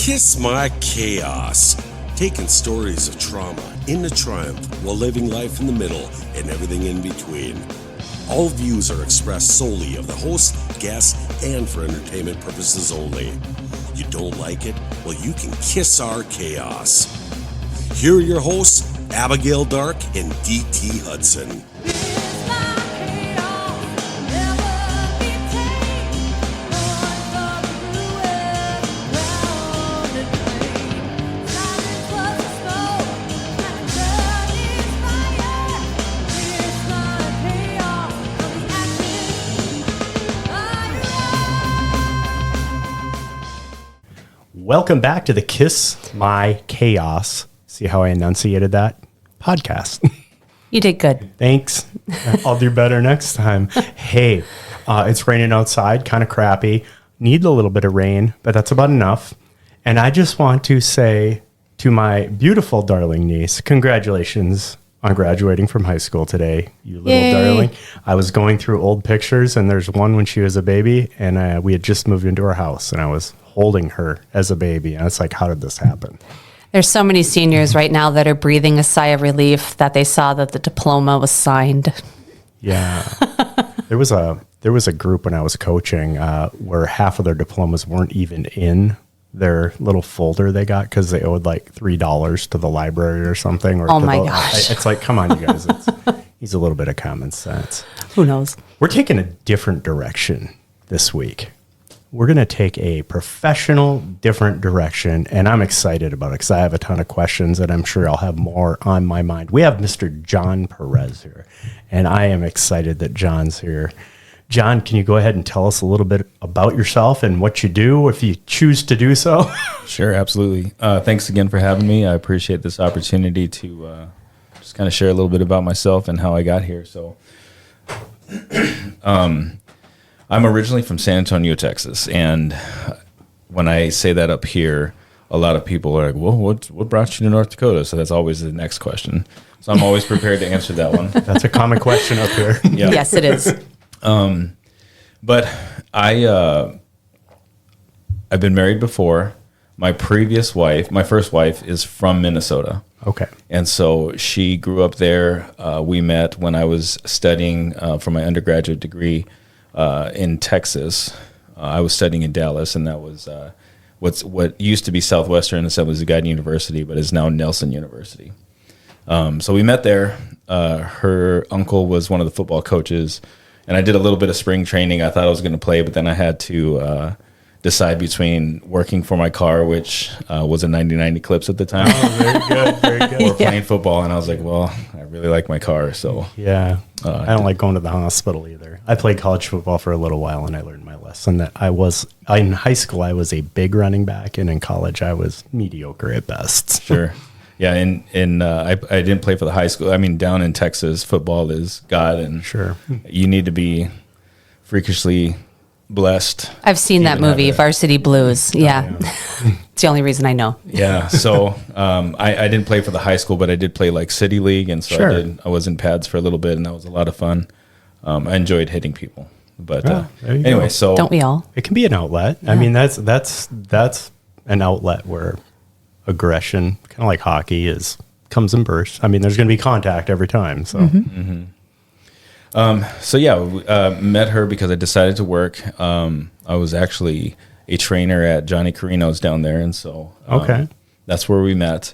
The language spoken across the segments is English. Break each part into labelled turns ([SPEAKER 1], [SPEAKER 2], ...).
[SPEAKER 1] Kiss My Chaos. Taking stories of trauma into triumph while living life in the middle and everything in between. All views are expressed solely of the host, guests, and for entertainment purposes only. You don't like it? Well, you can kiss our chaos. Here are your hosts, Abigail Dark and D.T. Hudson.
[SPEAKER 2] Welcome back to the Kiss My Chaos. See how I enunciated that? Podcast.
[SPEAKER 3] You did good.
[SPEAKER 2] Thanks. I'll do better next time. Hey, it's raining outside, kind of crappy. Need a little bit of rain, but that's about enough. And I just want to say to my beautiful darling niece, congratulations on graduating from high school today, you little
[SPEAKER 3] Yay.
[SPEAKER 2] darling. I was going through old pictures, and there's one when she was a baby, and we had just moved into our house, and I was holding her as a baby. And it's like, how did this happen?
[SPEAKER 3] There's so many seniors right now that are breathing a sigh of relief that they saw that the diploma was signed.
[SPEAKER 2] Yeah. There was a group when I was coaching where half of their diplomas weren't even in their little folder they got because they owed like $3 to the library or something. Or
[SPEAKER 3] oh my gosh.
[SPEAKER 2] It's like, come on, you guys. Needs a little bit of common sense.
[SPEAKER 3] Who knows?
[SPEAKER 2] We're taking a different direction this week. We're going to take a professional, different direction, and I'm excited about it because I have a ton of questions, and I'm sure I'll have more on my mind. We have Mr. John Perez here, and I am excited that John's here. John, can you go ahead and tell us a little bit about yourself and what you do if you choose to do so?
[SPEAKER 4] Sure, absolutely. Thanks again for having me. I appreciate this opportunity to just kind of share a little bit about myself and how I got here. So, I'm originally from San Antonio, Texas, and when I say that up here, a lot of people are like, well, what brought you to North Dakota? So that's always the next question. So I'm always prepared to answer that one.
[SPEAKER 2] That's a common question up here.
[SPEAKER 4] Yeah.
[SPEAKER 3] Yes, it is.
[SPEAKER 4] But I've been married before. My first wife is from Minnesota.
[SPEAKER 2] Okay.
[SPEAKER 4] And so she grew up there. We met when I was studying for my undergraduate degree in Texas. I was studying in Dallas, and that was what used to be Southwestern Assembly Guide University, but is now Nelson University. So we met there. Her uncle was one of the football coaches, and I did a little bit of spring training. I thought I was going to play, but then I had to decide between working for my car, which was a 99 Eclipse at the time.
[SPEAKER 2] Oh, very good, very good.
[SPEAKER 4] Or playing football, and I was like, well, I really like my car, so.
[SPEAKER 2] Yeah, I don't like going to the hospital either. I played college football for a little while, and I learned my lesson that in high school, I was a big running back, and in college, I was mediocre at best.
[SPEAKER 4] Sure. Yeah, and I didn't play for the high school. I mean, down in Texas, football is God, and
[SPEAKER 2] sure,
[SPEAKER 4] you need to be freakishly blessed.
[SPEAKER 3] I've seen that movie, Varsity Blues. Yeah.
[SPEAKER 2] yeah.
[SPEAKER 3] It's the only reason I know.
[SPEAKER 4] Yeah, so I didn't play for the high school, but I did play like City League, and so
[SPEAKER 2] Sure.
[SPEAKER 4] I was in pads for a little bit, and that was a lot of fun. I enjoyed hitting people. But
[SPEAKER 2] there you
[SPEAKER 4] anyway,
[SPEAKER 2] go.
[SPEAKER 4] so
[SPEAKER 3] Don't we all?
[SPEAKER 2] It can be an outlet. Yeah. I mean, that's an outlet where aggression, kind of like hockey, comes in bursts. I mean, there's going to be contact every time. So,
[SPEAKER 4] So yeah, met her because I decided to work. I was actually a trainer at Johnny Carino's down there, and so
[SPEAKER 2] okay,
[SPEAKER 4] that's where we met.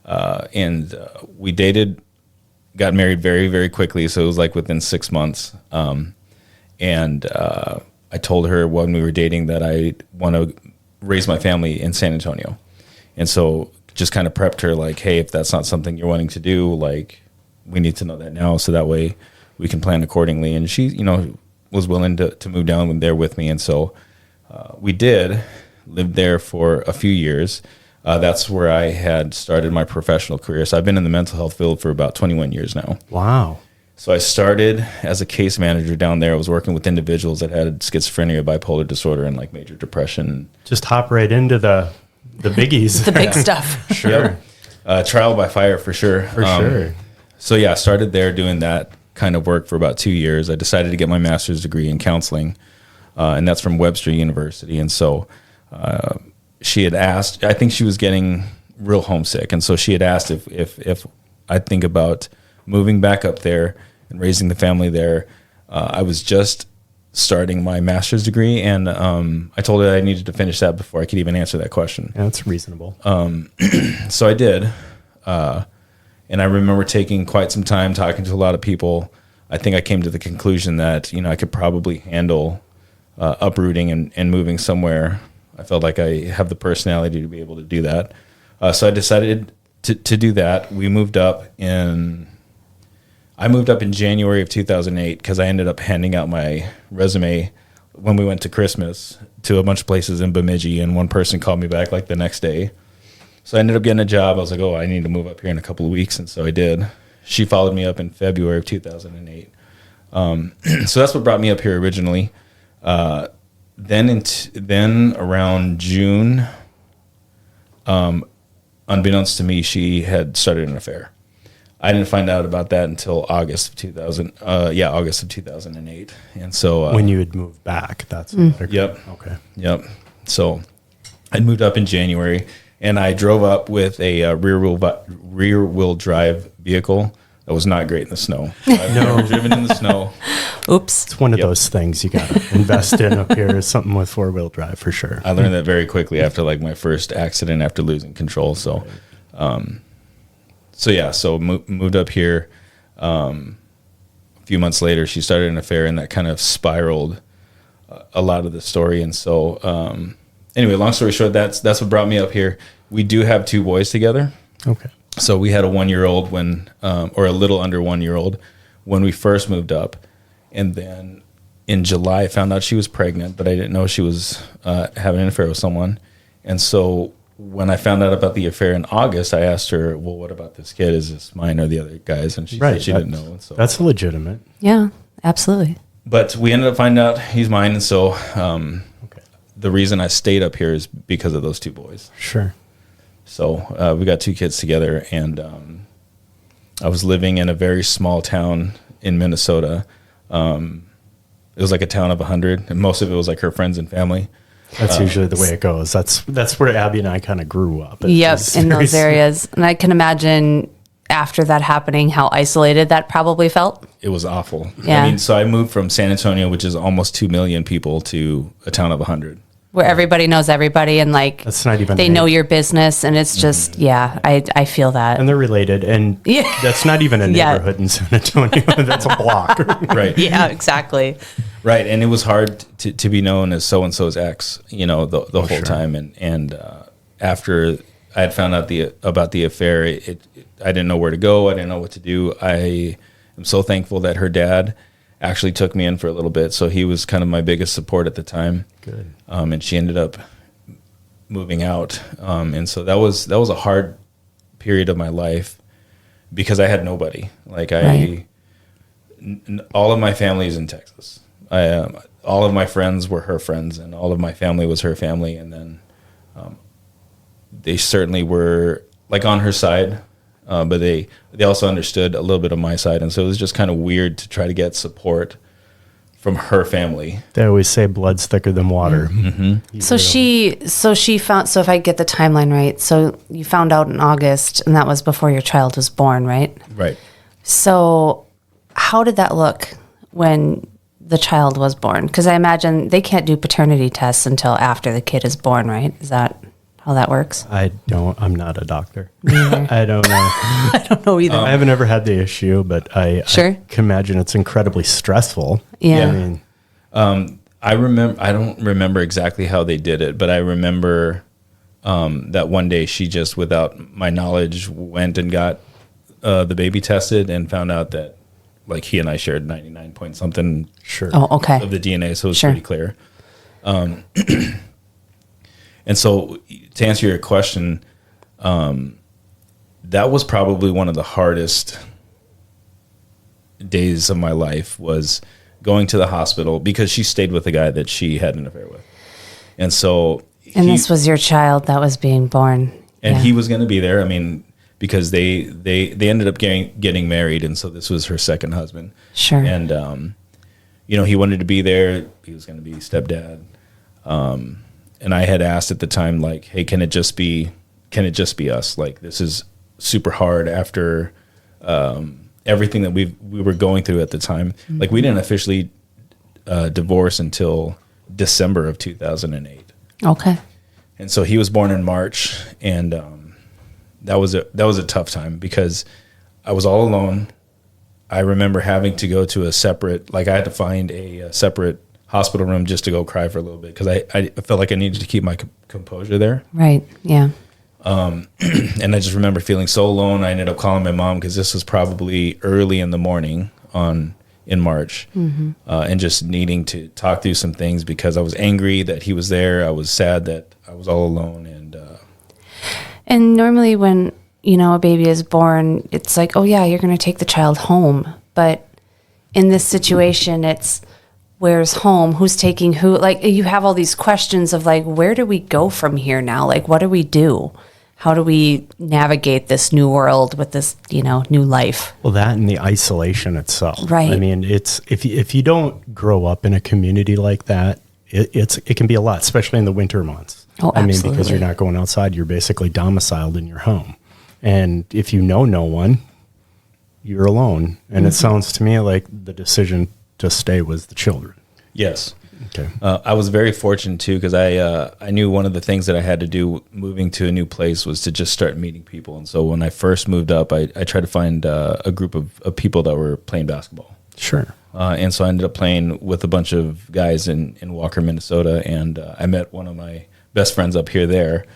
[SPEAKER 4] And we dated, got married very, very quickly. So it was like within 6 months. And I told her when we were dating that I want to raise my family in San Antonio. And so just kind of prepped her like, hey, if that's not something you're wanting to do, like we need to know that now so that way we can plan accordingly. And she, was willing to move down there with me. And so we lived there for a few years. That's where I had started my professional career. So I've been in the mental health field for about 21 years now.
[SPEAKER 2] Wow.
[SPEAKER 4] So I started as a case manager down there. I was working with individuals that had schizophrenia, bipolar disorder, and like major depression.
[SPEAKER 2] Just hop right into the biggies.
[SPEAKER 3] The big stuff.
[SPEAKER 2] Sure.
[SPEAKER 4] Yep. Trial by fire for sure.
[SPEAKER 2] For sure.
[SPEAKER 4] So yeah, I started there doing that kind of work for about 2 years. I decided to get my master's degree in counseling, and that's from Webster University. And so she had asked, I think she was getting real homesick. And so she had asked if I'd think about moving back up there and raising the family there. I was just starting my master's degree, and I told her I needed to finish that before I could even answer that question.
[SPEAKER 2] Yeah, that's reasonable.
[SPEAKER 4] So I did. And I remember taking quite some time talking to a lot of people. I think I came to the conclusion that, I could probably handle uprooting and moving somewhere. I felt like I have the personality to be able to do that. So I decided to do that. I moved up in January of 2008 because I ended up handing out my resume when we went to Christmas to a bunch of places in Bemidji, and one person called me back like the next day. So I ended up getting a job. I was like, I need to move up here in a couple of weeks, and so I did. She followed me up in February of 2008. So that's what brought me up here originally. Then around June, unbeknownst to me, she had started an affair. I didn't find out about that until August of 2008. And so
[SPEAKER 2] when you had moved back, that's
[SPEAKER 4] Yep.
[SPEAKER 2] Okay.
[SPEAKER 4] Yep. So I moved up in January, and I drove up with a rear wheel drive vehicle that was not great in the snow. I've never driven in the snow.
[SPEAKER 3] Oops.
[SPEAKER 2] It's one of those things you got to invest in up here, is something with 4-wheel drive for sure.
[SPEAKER 4] I learned that very quickly after like my first accident after losing control. So, moved up here. A few months later, she started an affair, and that kind of spiraled a lot of the story. And so, anyway, long story short, that's what brought me up here. We do have 2 boys together.
[SPEAKER 2] Okay.
[SPEAKER 4] So we had a 1-year-old or a little under 1-year-old when we first moved up. And then in July, I found out she was pregnant, but I didn't know she was having an affair with someone. And so when I found out about the affair in August, I asked her, well, what about this kid? Is this mine or the other guy's? And she said she didn't know. And so
[SPEAKER 2] that's legitimate.
[SPEAKER 3] Yeah, absolutely.
[SPEAKER 4] But we ended up finding out he's mine. And so the reason I stayed up here is because of those 2 boys.
[SPEAKER 2] Sure.
[SPEAKER 4] So we got 2 kids together, and I was living in a very small town in Minnesota. It was like a town of 100, and most of it was like her friends and family.
[SPEAKER 2] That's usually the way it goes. That's where Abby and I kind of grew up.
[SPEAKER 3] Yep, in those areas. And I can imagine after that happening how isolated that probably felt.
[SPEAKER 4] It was awful.
[SPEAKER 3] Yeah.
[SPEAKER 4] I mean, so I moved from San Antonio, which is almost 2 million people, to a town of 100.
[SPEAKER 3] Where everybody knows everybody, and like
[SPEAKER 2] that's not even
[SPEAKER 3] they know your business, and it's just I feel that.
[SPEAKER 2] And they're related, and that's not even a neighborhood in San Antonio. That's a block.
[SPEAKER 4] Right.
[SPEAKER 3] Yeah, exactly.
[SPEAKER 4] Right. And it was hard to be known as so-and-so's ex, the whole time. And after I had found out about the affair, I didn't know where to go. I didn't know what to do. I am so thankful that her dad actually took me in for a little bit. So he was kind of my biggest support at the time.
[SPEAKER 2] Good.
[SPEAKER 4] And she ended up moving out. And so that was a hard period of my life because I had nobody. Like all of my family is in Texas. All of my friends were her friends, and all of my family was her family. And then they certainly were like on her side, but they also understood a little bit of my side. And so it was just kind of weird to try to get support from her family.
[SPEAKER 2] They always say blood's thicker than water.
[SPEAKER 4] Mm-hmm.
[SPEAKER 3] So she found, so if I get the timeline right, so you found out in August, and that was before your child was born, right?
[SPEAKER 4] Right.
[SPEAKER 3] So how did that look when the child was born? Because I imagine they can't do paternity tests until after the kid is born, right? Is that how that works?
[SPEAKER 2] I'm not a doctor. I don't know.
[SPEAKER 3] I don't know either.
[SPEAKER 2] I haven't ever had the issue, but I can imagine it's incredibly stressful.
[SPEAKER 3] Yeah.
[SPEAKER 2] I mean,
[SPEAKER 4] I don't remember exactly how they did it, but I remember that one day she just, without my knowledge, went and got the baby tested and found out that like he and I shared 99 point something
[SPEAKER 3] Oh, okay.
[SPEAKER 4] of the DNA, so it was pretty clear. And so to answer your question, that was probably one of the hardest days of my life, was going to the hospital because she stayed with a guy that she had an affair with. And so
[SPEAKER 3] this was your child that was being born.
[SPEAKER 4] And he was going to be there. I mean, because they ended up getting married, and so this was her second husband.
[SPEAKER 3] Sure.
[SPEAKER 4] And he wanted to be there. He was going to be stepdad. and I had asked at the time, like, hey, can it just be us? Like, this is super hard after everything that we were going through at the time. Mm-hmm. Like, we didn't officially divorce until December of 2008.
[SPEAKER 3] Okay.
[SPEAKER 4] And so he was born in March, and that was a tough time because I was all alone. I remember having to go to I had to find a separate hospital room just to go cry for a little bit because I felt like I needed to keep my composure there.
[SPEAKER 3] Right. Yeah.
[SPEAKER 4] And I just remember feeling so alone. I ended up calling my mom because this was probably early in the morning in March, mm-hmm. And just needing to talk through some things because I was angry that he was there. I was sad that I was all alone.
[SPEAKER 3] And normally when, a baby is born, it's like, oh yeah, you're going to take the child home. But in this situation, it's where's home? Who's taking who? Like, you have all these questions of like, where do we go from here now? Like, what do we do? How do we navigate this new world with this, new life?
[SPEAKER 2] Well, that and the isolation itself.
[SPEAKER 3] Right.
[SPEAKER 2] I mean, it's if you don't grow up in a community like that, it can be a lot, especially in the winter months.
[SPEAKER 3] Oh, absolutely.
[SPEAKER 2] I mean, because you're not going outside, you're basically domiciled in your home. And if you know no one, you're alone. And mm-hmm. It sounds to me like the decision to stay was the children.
[SPEAKER 4] Yes.
[SPEAKER 2] Okay.
[SPEAKER 4] I was very fortunate too because I knew one of the things that I had to do moving to a new place was to just start meeting people. And so when I first moved up, I tried to find a group of people that were playing basketball.
[SPEAKER 2] Sure.
[SPEAKER 4] And so I ended up playing with a bunch of guys in Walker, Minnesota, and I met one of my best friends up here there.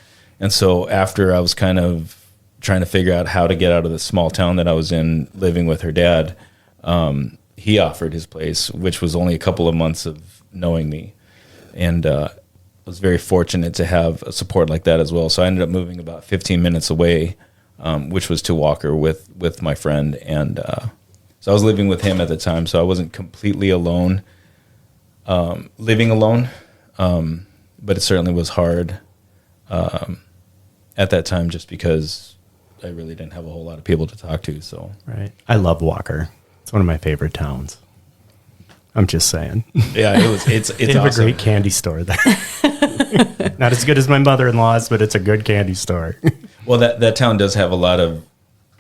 [SPEAKER 4] And so after I was kind of trying to figure out how to get out of the small town that I was in, living with her dad, he offered his place, which was only a couple of months of knowing me. And I was very fortunate to have a support like that as well. So I ended up moving about 15 minutes away, which was to Walker with my friend. And so I was living with him at the time, so I wasn't completely alone, living alone. But it certainly was hard at that time just because I really didn't have a whole lot of people to talk to. So
[SPEAKER 2] right. I love Walker. It's one of my favorite towns. I'm just saying.
[SPEAKER 4] Yeah, it's
[SPEAKER 2] they have awesome. A great candy store there. Not as good as my mother-in-law's, but it's a good candy store.
[SPEAKER 4] Well, that town does have a lot of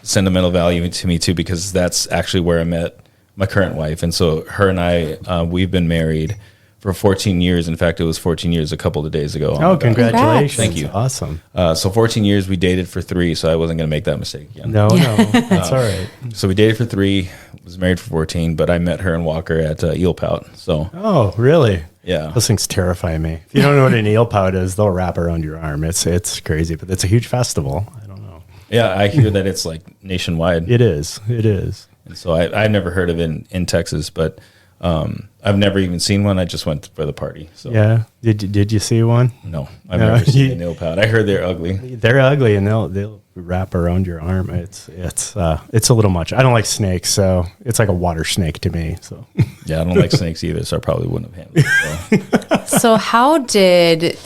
[SPEAKER 4] sentimental value to me too, because that's actually where I met my current wife. And so her and I, we've been married for 14 years. In fact, it was 14 years a couple of days ago.
[SPEAKER 2] Oh, congratulations.
[SPEAKER 4] Thank you.
[SPEAKER 2] Awesome.
[SPEAKER 4] So 14 years, we dated for 3, so I wasn't going to make that mistake again.
[SPEAKER 2] No, that's all right.
[SPEAKER 4] So we dated for 3, was married for 14, but I met her in Walker at Eel Pout. So.
[SPEAKER 2] Oh, really?
[SPEAKER 4] Yeah.
[SPEAKER 2] Those things terrify me. If you don't know what an eel pout is, they'll wrap around your arm. It's crazy, but it's a huge festival. I don't know.
[SPEAKER 4] Yeah, I hear that it's like nationwide.
[SPEAKER 2] It is. And
[SPEAKER 4] so I've never heard of it in Texas, but I've never even seen one. I just went for the party. So.
[SPEAKER 2] Yeah. Did you see one?
[SPEAKER 4] No, I've never seen an eel pout. I heard they're ugly.
[SPEAKER 2] They're ugly, and they'll wrap around your arm. It's a little much. I don't like snakes, so it's like a water snake to me. So
[SPEAKER 4] yeah, I don't like snakes either, so I probably wouldn't have handled it.
[SPEAKER 3] So how did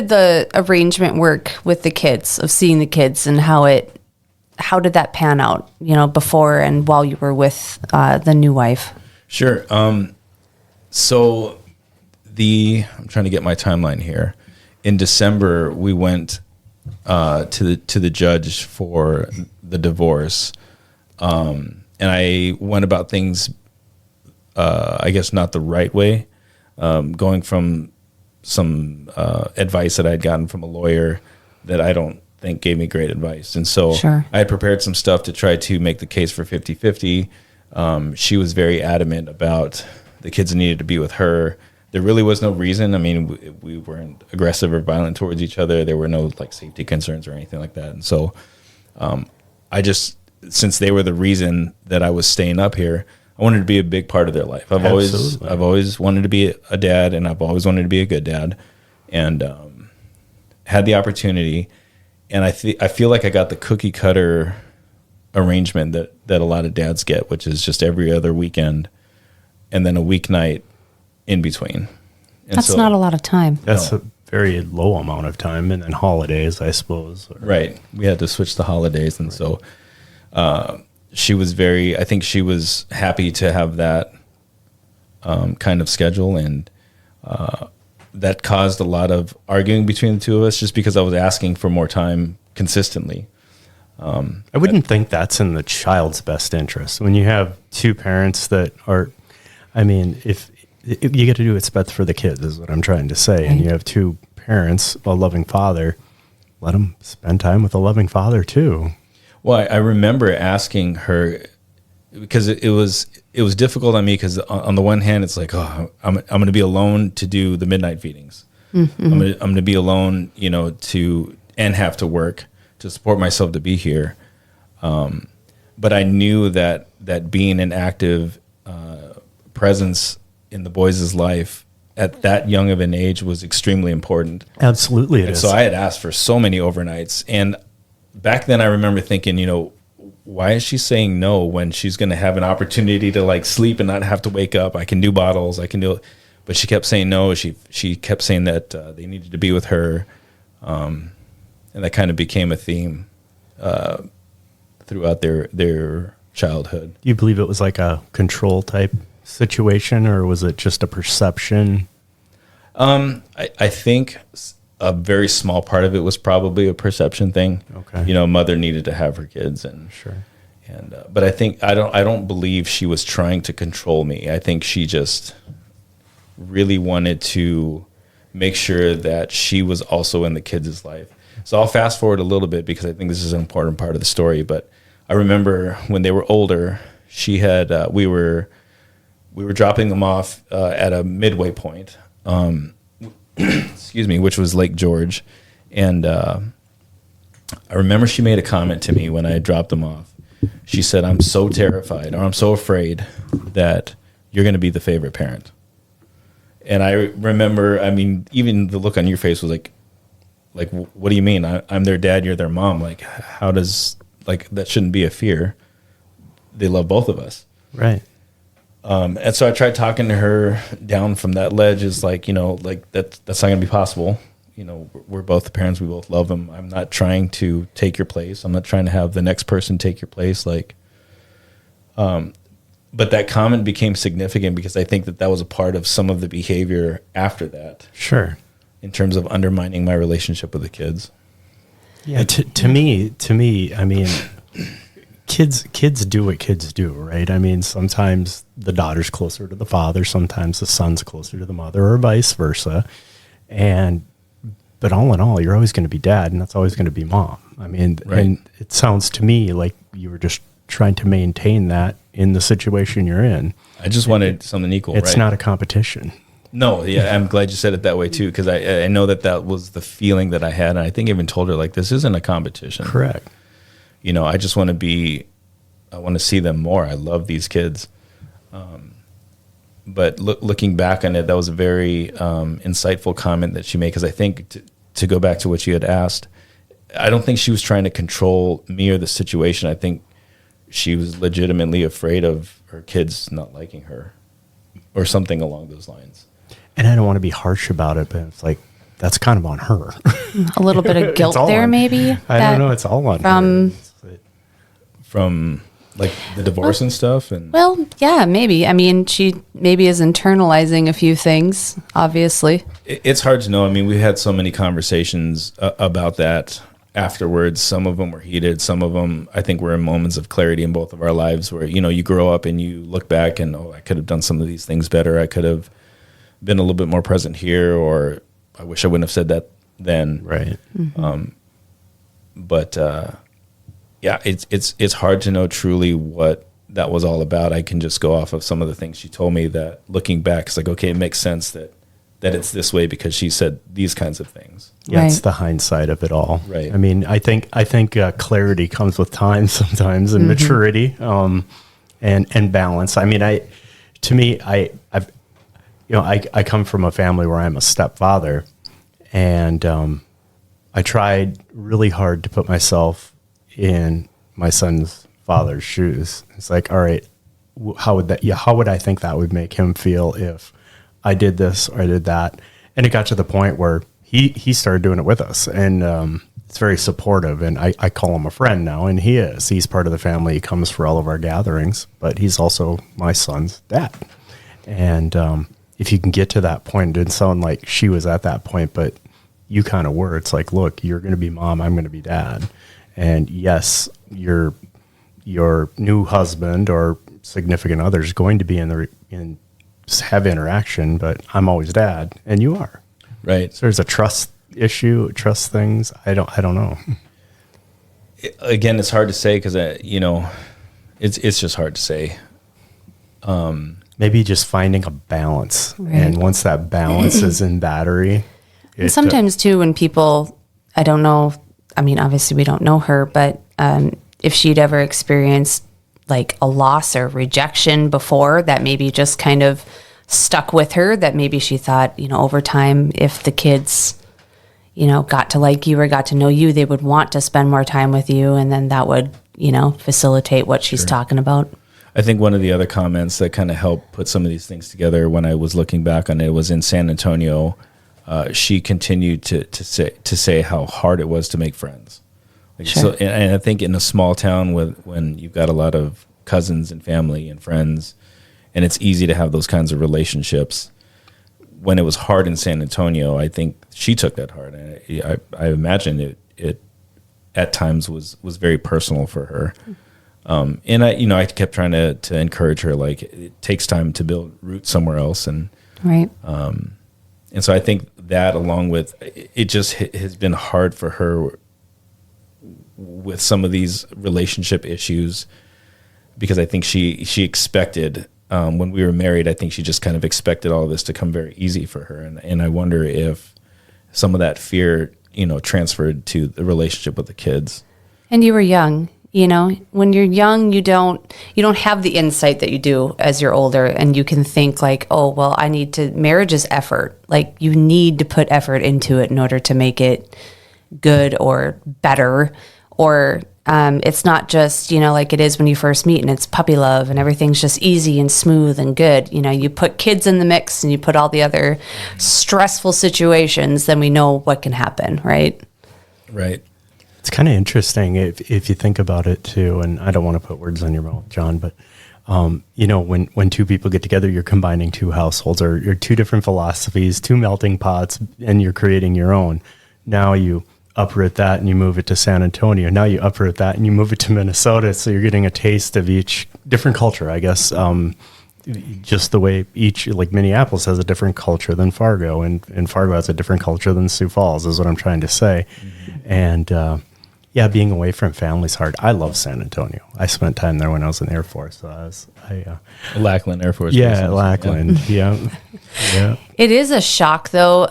[SPEAKER 3] the arrangement work with the kids, of seeing the kids, and how did that pan out? Before and while you were with the new wife.
[SPEAKER 4] Sure. So I'm trying to get my timeline here. In December, we went to the judge for the divorce, and I went about things, I guess, not the right way. Going from some advice that I'd gotten from a lawyer that I don't think gave me great advice, and so
[SPEAKER 3] sure.
[SPEAKER 4] I had prepared some stuff to try to make the case for 50-50. She was very adamant about the kids needed to be with her. There really was no reason. I mean, we weren't aggressive or violent towards each other. There were no safety concerns or anything like that. And so since they were the reason that I was staying up here, I wanted to be a big part of their life. I've always wanted to be a dad, and I've always wanted to be a good dad, and had the opportunity. And I feel like I got the cookie cutter arrangement that a lot of dads get, which is just every other weekend and then a weeknight in between. And
[SPEAKER 3] that's not a lot of time.
[SPEAKER 2] That's a very low amount of time. And then holidays, I suppose.
[SPEAKER 4] Right. We had to switch the holidays. And so I think she was happy to have that kind of schedule. And that caused a lot of arguing between the two of us, just because I was asking for more time consistently.
[SPEAKER 2] I wouldn't think that's in the child's best interest when you have two parents that are, I mean, if you get to do what's best for the kids is what I'm trying to say. And you have two parents, a loving father, let them spend time with a loving father too.
[SPEAKER 4] Well, I remember asking her, because it was difficult on me, because on the one hand, it's like, oh, I'm going to be alone to do the midnight feedings. I'm going to be alone, and have to work to support myself to be here. But I knew that being an active presence in the boys' life at that young of an age was extremely important.
[SPEAKER 2] Absolutely, it
[SPEAKER 4] and
[SPEAKER 2] is.
[SPEAKER 4] So I had asked for so many overnights, and back then I remember thinking, why is she saying no when she's going to have an opportunity to like sleep and not have to wake up? I can do bottles, I can do it. But she kept saying no. She kept saying that they needed to be with her, and that kind of became a theme throughout their childhood.
[SPEAKER 2] Do you believe it was like a control type situation, or was it just a perception?
[SPEAKER 4] I think a very small part of it was probably a perception thing.
[SPEAKER 2] Okay.
[SPEAKER 4] Mother needed to have her kids, and
[SPEAKER 2] Sure.
[SPEAKER 4] And but I think I don't believe she was trying to control me. I think she just really wanted to make sure that she was also in the kids' life. So I'll fast forward a little bit because I think this is an important part of the story. But I remember when they were older, she had we were dropping them off at a midway point, excuse me, which was Lake George, and I remember she made a comment to me when I had dropped them off. She said, "I'm so terrified, or I'm so afraid that you're going to be the favorite parent." And I remember, even the look on your face was like, what do you mean? I'm their dad, you're their mom. Like, how does, that shouldn't be a fear. They love both of us.
[SPEAKER 2] Right.
[SPEAKER 4] And so I tried talking to her down from that ledge. Is that's not going to be possible. We're both the parents. We both love them. I'm not trying to take your place. I'm not trying to have the next person take your place. But that comment became significant because I think that was a part of some of the behavior after that.
[SPEAKER 2] Sure.
[SPEAKER 4] In terms of undermining my relationship with the kids.
[SPEAKER 2] Yeah. To me, I mean, kids do what kids do, right? I mean, sometimes the daughter's closer to the father, sometimes the son's closer to the mother, or vice versa. But all in all, you're always going to be dad, and that's always going to be mom. I mean,
[SPEAKER 4] right.
[SPEAKER 2] And it sounds to me like you were just trying to maintain that in the situation you're in.
[SPEAKER 4] I just wanted something equal.
[SPEAKER 2] It's
[SPEAKER 4] right?
[SPEAKER 2] not a competition.
[SPEAKER 4] No, yeah, I'm glad you said it that way too, because I know that was the feeling that I had, and I think I even told her this isn't a competition.
[SPEAKER 2] Correct.
[SPEAKER 4] I just want to I want to see them more. I love these kids. But looking back on it, that was a very insightful comment that she made, because I think to go back to what you had asked, I don't think she was trying to control me or the situation. I think she was legitimately afraid of her kids not liking her or something along those lines.
[SPEAKER 2] And I don't want to be harsh about it, but it's that's kind of on her.
[SPEAKER 3] A little bit of guilt there, maybe.
[SPEAKER 2] I don't know. It's all on her.
[SPEAKER 4] From the divorce and stuff. And
[SPEAKER 3] well, yeah, maybe. I mean, she maybe is internalizing a few things, obviously.
[SPEAKER 4] It's hard to know. I mean, we had so many conversations about that afterwards. Some of them were heated. Some of them, I think, were in moments of clarity in both of our lives where, you grow up and you look back and, I could have done some of these things better. I could have been a little bit more present here, or I wish I wouldn't have said that then.
[SPEAKER 2] Right.
[SPEAKER 3] Mm-hmm.
[SPEAKER 4] Yeah, it's hard to know truly what that was all about. I can just go off of some of the things she told me that, looking back, it's okay, it makes sense that it's this way because she said these kinds of things.
[SPEAKER 2] Yeah, It's
[SPEAKER 3] Right.
[SPEAKER 2] the hindsight of it all.
[SPEAKER 4] Right.
[SPEAKER 2] I mean, I think clarity comes with time sometimes, and maturity, and balance. I mean, I come from a family where I'm a stepfather, and I tried really hard to put myself in my son's father's shoes. It's all right, how would I think that would make him feel if I did this or I did that? And it got to the point where he started doing it with us, and it's very supportive, and I call him a friend now, and he's part of the family. He comes for all of our gatherings, but he's also my son's dad. And if you can get to that point, it didn't sound like she was at that point, but you kind of were. It's like, look, you're going to be mom, I'm going to be dad. And yes, your new husband or significant other is going to be in have interaction, but I'm always dad, and you are.
[SPEAKER 4] Right.
[SPEAKER 2] So there's a trust issue, trust things. I don't know.
[SPEAKER 4] Again, it's hard to say because it's just hard to say.
[SPEAKER 2] Maybe just finding a balance,
[SPEAKER 3] Right.
[SPEAKER 2] and once that balance is in battery,
[SPEAKER 3] And sometimes too, when people, I don't know, I mean, obviously we don't know her, but if she'd ever experienced like a loss or rejection before, that maybe just kind of stuck with her, that maybe she thought, over time, if the kids, got to like you or got to know you, they would want to spend more time with you. And then that would, facilitate what she's talking about.
[SPEAKER 4] I think one of the other comments that kind of helped put some of these things together when I was looking back on it was in San Antonio. She continued to say how hard it was to make friends.
[SPEAKER 3] Sure.
[SPEAKER 4] So, and I think in a small town when you've got a lot of cousins and family and friends, and it's easy to have those kinds of relationships. When it was hard in San Antonio, I think she took that hard. And I imagine it at times was very personal for her. And I kept trying to encourage her, like, it takes time to build roots somewhere else. And
[SPEAKER 3] Right.
[SPEAKER 4] and so I think that, along with it, just has been hard for her with some of these relationship issues, because I think she expected, when we were married, I think she just kind of expected all of this to come very easy for her. And I wonder if some of that fear, transferred to the relationship with the kids.
[SPEAKER 3] And you were young. When you're young, you don't have the insight that you do as you're older, and you can think like, oh, well, marriage is effort. Like, you need to put effort into it in order to make it good or better. Or it's not just, like it is when you first meet and it's puppy love and everything's just easy and smooth and good. You put kids in the mix and you put all the other stressful situations, then we know what can happen, right?
[SPEAKER 4] Right.
[SPEAKER 2] It's kind of interesting if you think about it too, and I don't want to put words on your mouth, John, but when two people get together, you're combining two households or you're two different philosophies, two melting pots, and you're creating your own. Now you uproot that and you move it to San Antonio. Now you uproot that and you move it to Minnesota. So you're getting a taste of each different culture, I guess. Just the way like Minneapolis has a different culture than Fargo, and Fargo has a different culture than Sioux Falls, is what I'm trying to say. Mm-hmm. And being away from family's hard. I love San Antonio. I spent time there when I was in the Air Force. So
[SPEAKER 4] Lackland Air Force.
[SPEAKER 2] Yeah, Lackland. Yeah. Yeah.
[SPEAKER 3] It is a shock, though.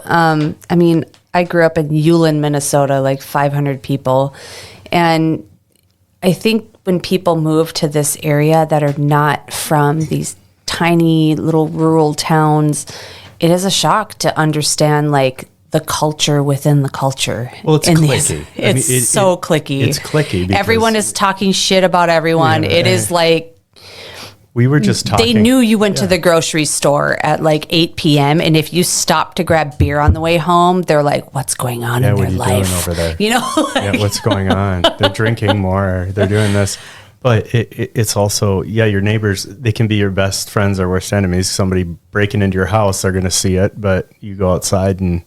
[SPEAKER 3] I grew up in Ulen, Minnesota, like 500 people. And I think when people move to this area that are not from these tiny little rural towns, it is a shock to understand, like, the culture within the culture.
[SPEAKER 2] Well, it's clicky.
[SPEAKER 3] It's so clicky.
[SPEAKER 2] It's clicky. Because
[SPEAKER 3] everyone is talking shit about everyone.
[SPEAKER 2] Yeah.
[SPEAKER 3] It is like,
[SPEAKER 2] we were just talking.
[SPEAKER 3] they knew you went to the grocery store at like 8 p.m. And if you stopped to grab beer on the way home, they're like, what's going on in
[SPEAKER 2] what
[SPEAKER 3] their
[SPEAKER 2] are you
[SPEAKER 3] life?
[SPEAKER 2] doing over there?
[SPEAKER 3] Like,
[SPEAKER 2] What's going on? They're drinking more. They're doing this. But it's also, your neighbors, they can be your best friends or worst enemies. Somebody breaking into your house, they're going to see it, but you go outside and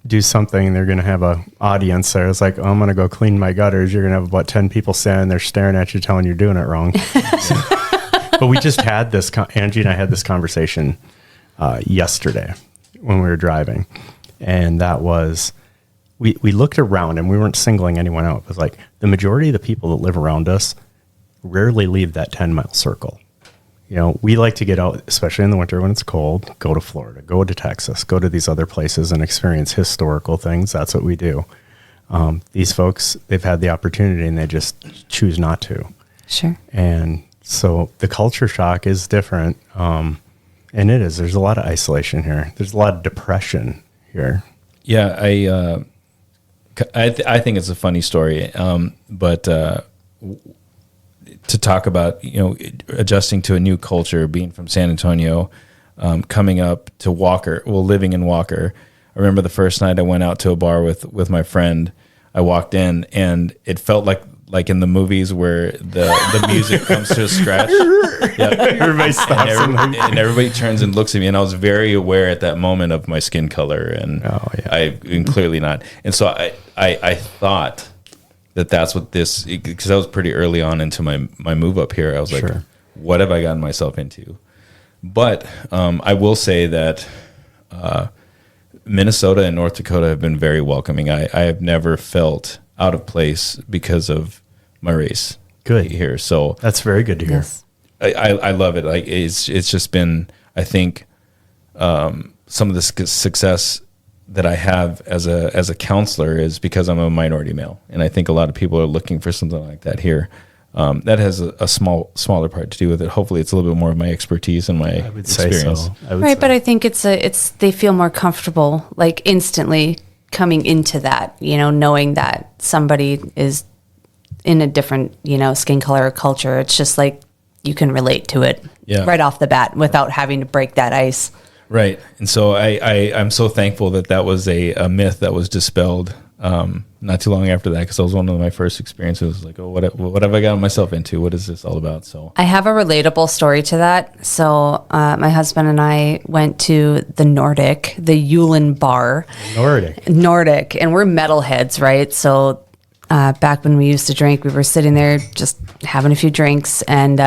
[SPEAKER 2] do something and they're going to have a audience there. It's like, I'm going to go clean my gutters. You're going to have about 10 people standing there staring at you, telling you're doing it wrong. But we just had this, Angie and I had this conversation yesterday when we were driving. And that was, we looked around and we weren't singling anyone out. It was like the majority of the people that live around us rarely leave that 10-mile circle. We like to get out, especially in the winter when it's cold, go to Florida, go to Texas, go to these other places and experience historical things. That's what we do. These folks, they've had the opportunity and they just choose not to.
[SPEAKER 3] sure.
[SPEAKER 2] And so the culture shock is different. And it is. There's a lot of isolation here. There's a lot of depression here.
[SPEAKER 4] Yeah, I think it's a funny story, but to talk about adjusting to a new culture, being from San Antonio, coming up to Walker, living in Walker. I remember the first night I went out to a bar with my friend. I walked in and it felt like like in the movies where the music comes to a scratch. Yeah.
[SPEAKER 2] Everybody stops
[SPEAKER 4] And everybody turns and looks at me, and I was very aware at that moment of my skin color, and and clearly not. And so I thought that's what this, because I was pretty early on into my move up here. I was like, what have I gotten myself into? But I will say that Minnesota and North Dakota have been very welcoming. I have never felt out of place because of my race.
[SPEAKER 2] Good
[SPEAKER 4] here, so
[SPEAKER 2] that's very good to hear.
[SPEAKER 3] Yes.
[SPEAKER 4] I love it. Like it's just been, I think, some of the success that I have as a counselor is because I'm a minority male, and I think a lot of people are looking for something like that here. That has a smaller part to do with it. Hopefully, it's a little bit more of my expertise and my experience.
[SPEAKER 3] Right, but I think it's they feel more comfortable, like instantly coming into that, knowing that somebody is in a different, skin color or culture. It's just like you can relate to it right off the bat without having to break that ice. Right,
[SPEAKER 4] and so I'm so thankful that was a myth that was dispelled. Not too long after that, because that was one of my first experiences. Like, oh, what have I gotten myself into? What is this all about? So
[SPEAKER 3] I have a relatable story to that. So my husband and I went to the Yulin bar. Nordic, and we're metalheads, right? So back when we used to drink, we were sitting there just having a few drinks, and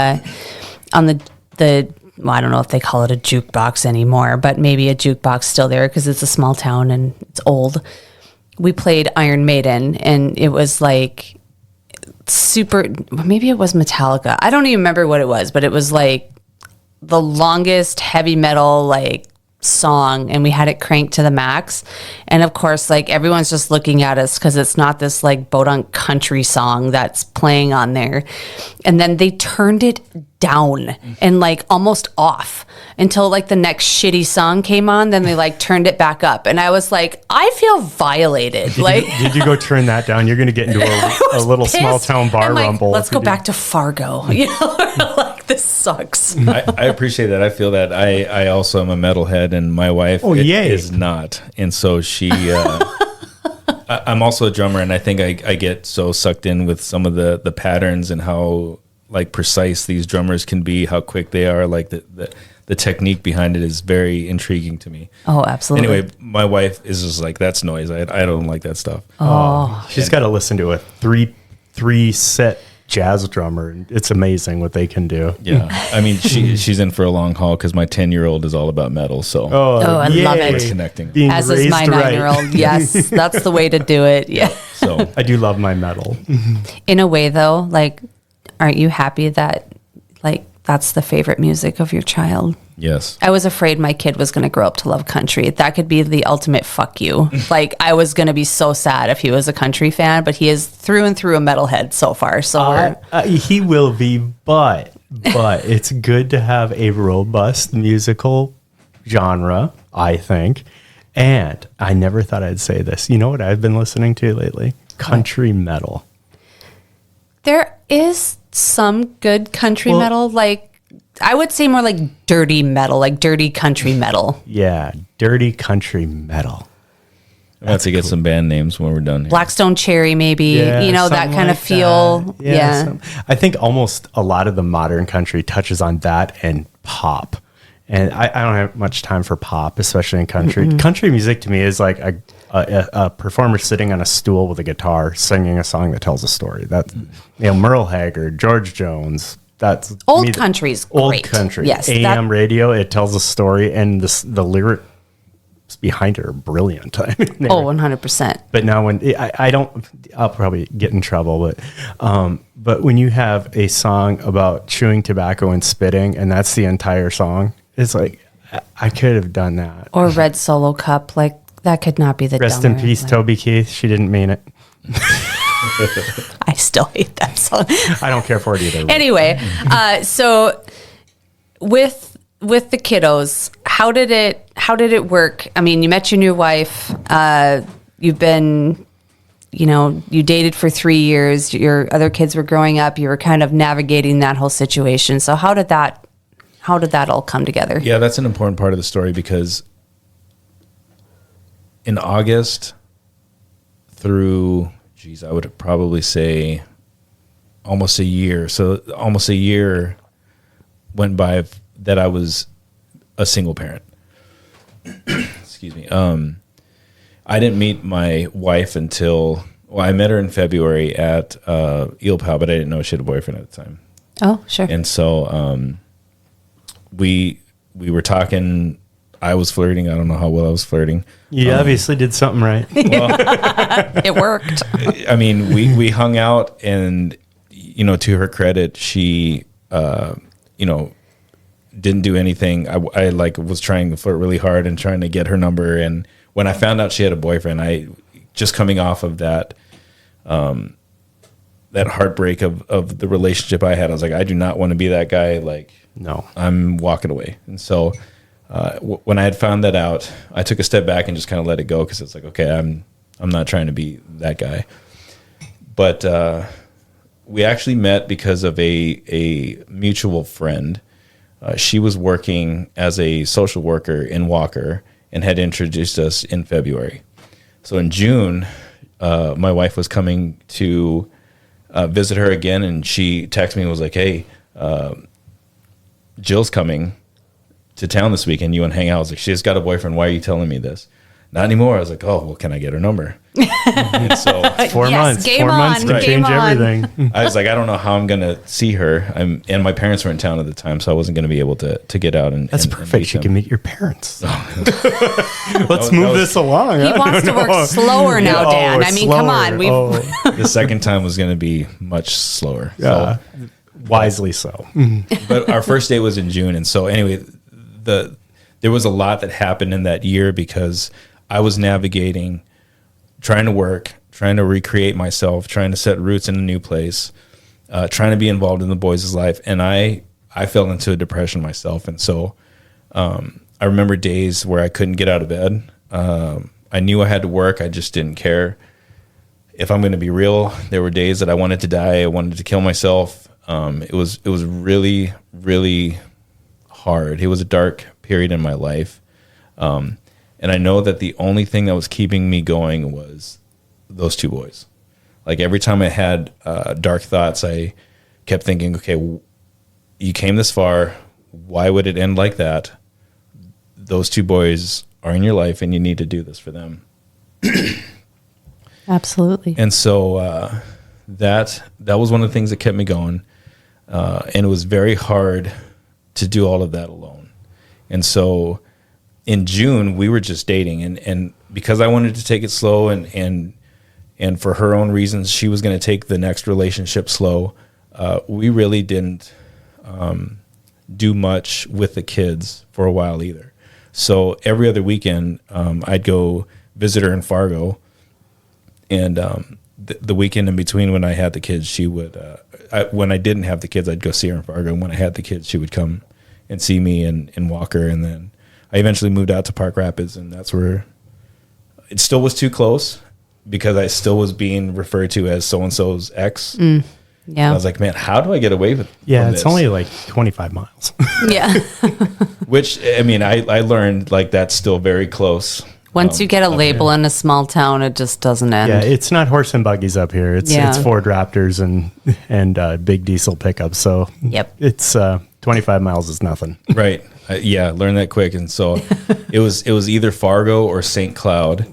[SPEAKER 3] on the well, I don't know if they call it a jukebox anymore, but maybe a jukebox still there because it's a small town and it's old. We played Iron Maiden, and it was like super, maybe it was Metallica. I don't even remember what it was, but it was like the longest heavy metal like song, and we had it cranked to the max. And of course, like everyone's just looking at us because it's not this like bodunk country song that's playing on there. And then they turned it down and like almost off until like the next shitty song came on. Then they like turned it back up, and I was like, I feel violated.
[SPEAKER 2] Did you go turn that down? You're going to get into a little
[SPEAKER 3] pissed.
[SPEAKER 2] small town bar rumble.
[SPEAKER 3] Let's go back to Fargo. Like this sucks.
[SPEAKER 4] I appreciate that. I feel that. I also am a metalhead, and my wife is not, and so she. I'm also a drummer, and I think I get so sucked in with some of the patterns and how like precise these drummers can be, how quick they are, like the technique behind it is very intriguing to me.
[SPEAKER 3] Oh, absolutely.
[SPEAKER 4] Anyway, my wife is just like, that's noise. I don't like that stuff.
[SPEAKER 2] She's got to listen to a three set jazz drummer, and it's amazing what they can do.
[SPEAKER 4] Yeah. I mean, she's in for a long haul because my 10-year-old is all about metal. So
[SPEAKER 3] I love it.
[SPEAKER 4] We're connecting.
[SPEAKER 3] As is my 9-year-old. Yes, that's the way to do it. Yeah.
[SPEAKER 4] So
[SPEAKER 2] I do love my metal.
[SPEAKER 3] In a way, though, like, aren't you happy that like that's the favorite music of your child?
[SPEAKER 4] Yes.
[SPEAKER 3] I was afraid my kid was going to grow up to love country. That could be the ultimate fuck you. Like, I was going to be so sad if he was a country fan, but he is through and through a metalhead so far. So
[SPEAKER 2] he will be, but it's good to have a robust musical genre, I think. And I never thought I'd say this. You know what I've been listening to lately? Country metal.
[SPEAKER 3] There is some good country metal, like I would say more like dirty metal, like dirty country metal.
[SPEAKER 2] Yeah, dirty country metal.
[SPEAKER 4] I'll have to get some band names when we're done here.
[SPEAKER 3] Blackstone Cherry, maybe, that kind of feel.
[SPEAKER 2] That. Yeah. I think almost a lot of the modern country touches on that and pop. And I don't have much time for pop, especially in country. Mm-hmm. Country music to me is like a performer sitting on a stool with a guitar singing a song that tells a story. That Merle Haggard, George Jones. That's
[SPEAKER 3] old country's
[SPEAKER 2] old
[SPEAKER 3] great.
[SPEAKER 2] Country.
[SPEAKER 3] Yes,
[SPEAKER 2] AM radio. It tells a story, and the lyrics behind it are brilliant. I mean,
[SPEAKER 3] 100%.
[SPEAKER 2] But now when I'll probably get in trouble. But when you have a song about chewing tobacco and spitting, and that's the entire song, it's like I could have done that.
[SPEAKER 3] Or Red Solo Cup, like that could not be the.
[SPEAKER 2] Rest in peace, Toby Keith. She didn't mean it.
[SPEAKER 3] I still hate that song.
[SPEAKER 2] I don't care for it either.
[SPEAKER 3] Anyway, so with the kiddos, how did it work? I mean, you met your new wife. You've been, you dated for 3 years. Your other kids were growing up. You were kind of navigating that whole situation. So how did that all come together?
[SPEAKER 4] Yeah, that's an important part of the story because in August through, I would probably say almost a year. So almost a year went by that I was a single parent. Excuse me. I didn't meet my wife until, well, I met her in February at Eel Pal, but I didn't know she had a boyfriend at the time.
[SPEAKER 3] Oh, sure.
[SPEAKER 4] And so we were talking. I was flirting. I don't know how well I was flirting.
[SPEAKER 2] You obviously did something right.
[SPEAKER 3] It worked.
[SPEAKER 4] I mean, we hung out, and to her credit, she didn't do anything. I like was trying to flirt really hard and trying to get her number. And when I found out she had a boyfriend, I just coming off of that that heartbreak of the relationship I had, I was like, I do not want to be that guy. Like,
[SPEAKER 2] No.
[SPEAKER 4] I'm walking away. And so when I had found that out, I took a step back and just kind of let it go, because it's like, okay, I'm not trying to be that guy. But we actually met because of a mutual friend. She was working as a social worker in Walker and had introduced us in February. So in June, my wife was coming to visit her again, and she texted me and was like, hey, Jill's coming to town this weekend. You want to hang out? I was like, she just got a boyfriend. Why are you telling me this? Not anymore. I was like, oh, well, can I get her number? And so
[SPEAKER 2] 4 months.
[SPEAKER 3] game
[SPEAKER 2] 4 months
[SPEAKER 3] on,
[SPEAKER 2] to
[SPEAKER 3] game
[SPEAKER 2] change
[SPEAKER 3] on.
[SPEAKER 2] everything.
[SPEAKER 4] I was like, I don't know how I'm going to see her. And my parents were in town at the time, so I wasn't going to be able to get out.
[SPEAKER 2] That's
[SPEAKER 4] and
[SPEAKER 2] perfect. You
[SPEAKER 4] meet
[SPEAKER 2] can
[SPEAKER 4] them.
[SPEAKER 2] meet your parents.
[SPEAKER 4] That
[SPEAKER 2] Let's
[SPEAKER 4] was-
[SPEAKER 2] move this along.
[SPEAKER 3] He wants to work slower now, Dan. I mean, come on.
[SPEAKER 4] The second time was going to be much slower.
[SPEAKER 2] Yeah, wisely so.
[SPEAKER 4] But our first date was in June. And so anyway, there was a lot that happened in that year, because I was navigating, trying to work, trying to recreate myself, trying to set roots in a new place, trying to be involved in the boys' life. And I fell into a depression myself. And so I remember days where I couldn't get out of bed. I knew I had to work. I just didn't care. If I'm going to be real, there were days that I wanted to die. I wanted to kill myself. It was really, really hard. It was a dark period in my life. And I know that the only thing that was keeping me going was those two boys. Like, every time I had dark thoughts, I kept thinking, okay, you came this far. Why would it end like that? Those two boys are in your life, and you need to do this for them.
[SPEAKER 3] Absolutely.
[SPEAKER 4] And so that was one of the things that kept me going. And it was very hard to do all of that alone. And so in June, we were just dating, and because I wanted to take it slow, and for her own reasons, she was going to take the next relationship slow. We really didn't do much with the kids for a while either. So every other weekend, I'd go visit her in Fargo, and the weekend in between when I had the kids, she would. When I didn't have the kids, I'd go see her in Fargo, and when I had the kids, she would come and see me in Walker, and then I eventually moved out to Park Rapids, and that's where it still was too close, because I still was being referred to as so-and-so's ex.
[SPEAKER 3] Yeah.
[SPEAKER 4] And I was like, man, how do I get away with
[SPEAKER 2] Yeah,
[SPEAKER 4] from
[SPEAKER 2] it's
[SPEAKER 4] this?
[SPEAKER 2] only like 25 miles.
[SPEAKER 3] Yeah.
[SPEAKER 4] Which, I mean, I learned, like, that's still very close.
[SPEAKER 3] Once you get a label in a small town, it just doesn't end.
[SPEAKER 2] Yeah, it's not horse and buggies up here. It's
[SPEAKER 3] Yeah.
[SPEAKER 2] it's Ford Raptors and big diesel pickups. So
[SPEAKER 3] Yep.
[SPEAKER 2] it's 25 miles is nothing.
[SPEAKER 4] Right. Yeah, learned that quick. And so it was either Fargo or St. Cloud,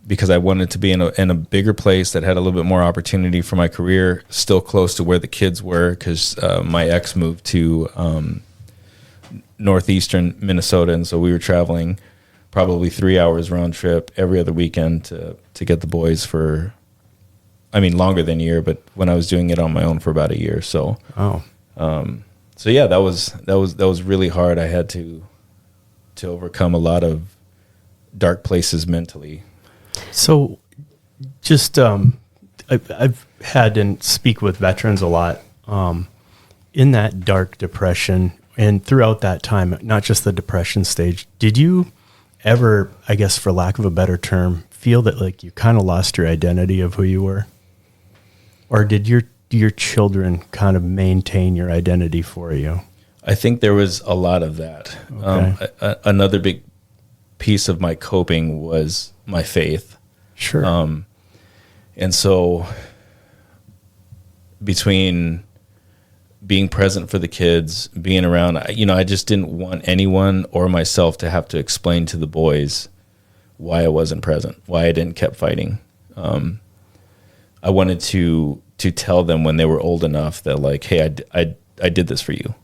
[SPEAKER 4] because I wanted to be in a bigger place that had a little bit more opportunity for my career, still close to where the kids were, because my ex moved to northeastern Minnesota, and so we were traveling probably 3 hours round trip every other weekend to get the boys for, I mean, longer than a year, but when I was doing it on my own for about a year. So,
[SPEAKER 2] Oh,
[SPEAKER 4] so yeah, that was really hard. I had to overcome a lot of dark places mentally.
[SPEAKER 2] so just I've had and speak with veterans a lot in that dark depression, and throughout that time, not just the depression stage. Did you ever, I guess, for lack of a better term, feel that like you kind of lost your identity of who you were, or did your children kind of maintain your identity for you?
[SPEAKER 4] I think there was a lot of that.
[SPEAKER 2] Okay.
[SPEAKER 4] Another big piece of my coping was my faith.
[SPEAKER 2] Sure.
[SPEAKER 4] And so between being present for the kids, being around, I just didn't want anyone or myself to have to explain to the boys why I wasn't present, why I didn't keep fighting. I wanted to tell them when they were old enough that, like, hey, I did this for you.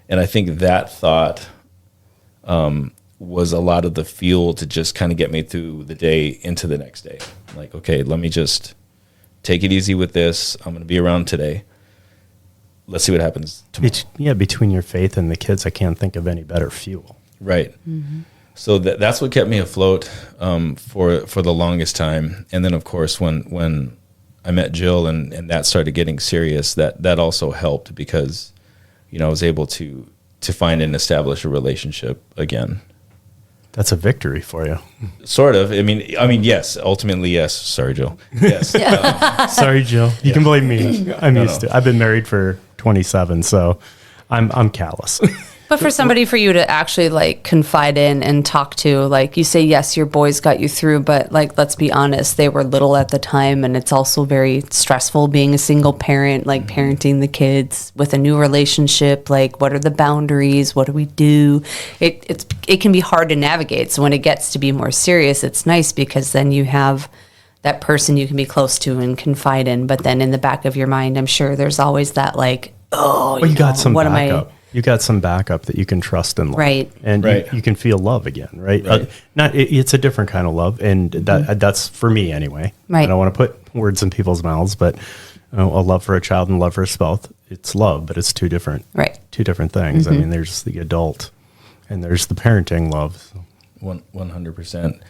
[SPEAKER 4] And I think that thought was a lot of the fuel to just kind of get me through the day into the next day. Like, okay, let me just take it easy with this. I'm going to be around today. Let's see what happens tomorrow.
[SPEAKER 2] Between your faith and the kids, I can't think of any better fuel.
[SPEAKER 4] Right. Mm-hmm. So that's what kept me afloat for the longest time. And then, of course, when I met Jill and that started getting serious, that also helped because, I was able to find and establish a relationship again.
[SPEAKER 2] That's a victory for you.
[SPEAKER 4] Sort of. I mean, yes. Ultimately, yes. Sorry, Jill. Yes.
[SPEAKER 2] Sorry, Jill. You can blame me. I'm used to it. I've been married for 27, so I'm callous.
[SPEAKER 3] But for somebody for you to actually like confide in and talk to, like you say, yes, your boys got you through, but like, let's be honest, they were little at the time. And it's also very stressful being a single parent, like parenting the kids with a new relationship. Like, what are the boundaries? What do we do? It can be hard to navigate. So when it gets to be more serious, it's nice because then you have that person you can be close to and confide in. But then in the back of your mind, I'm sure there's always that like,
[SPEAKER 2] you got some backup. You got some backup that you can trust and love.
[SPEAKER 3] Right.
[SPEAKER 2] And
[SPEAKER 4] right.
[SPEAKER 2] You can feel love again, right?
[SPEAKER 4] Right.
[SPEAKER 2] It's a different kind of love, and that's for me anyway.
[SPEAKER 3] Right.
[SPEAKER 2] I don't want to put words in people's mouths, but a love for a child and love for a spouse, it's love, but it's two different things. Mm-hmm. I mean, there's the adult and there's the parenting love.
[SPEAKER 4] 100%.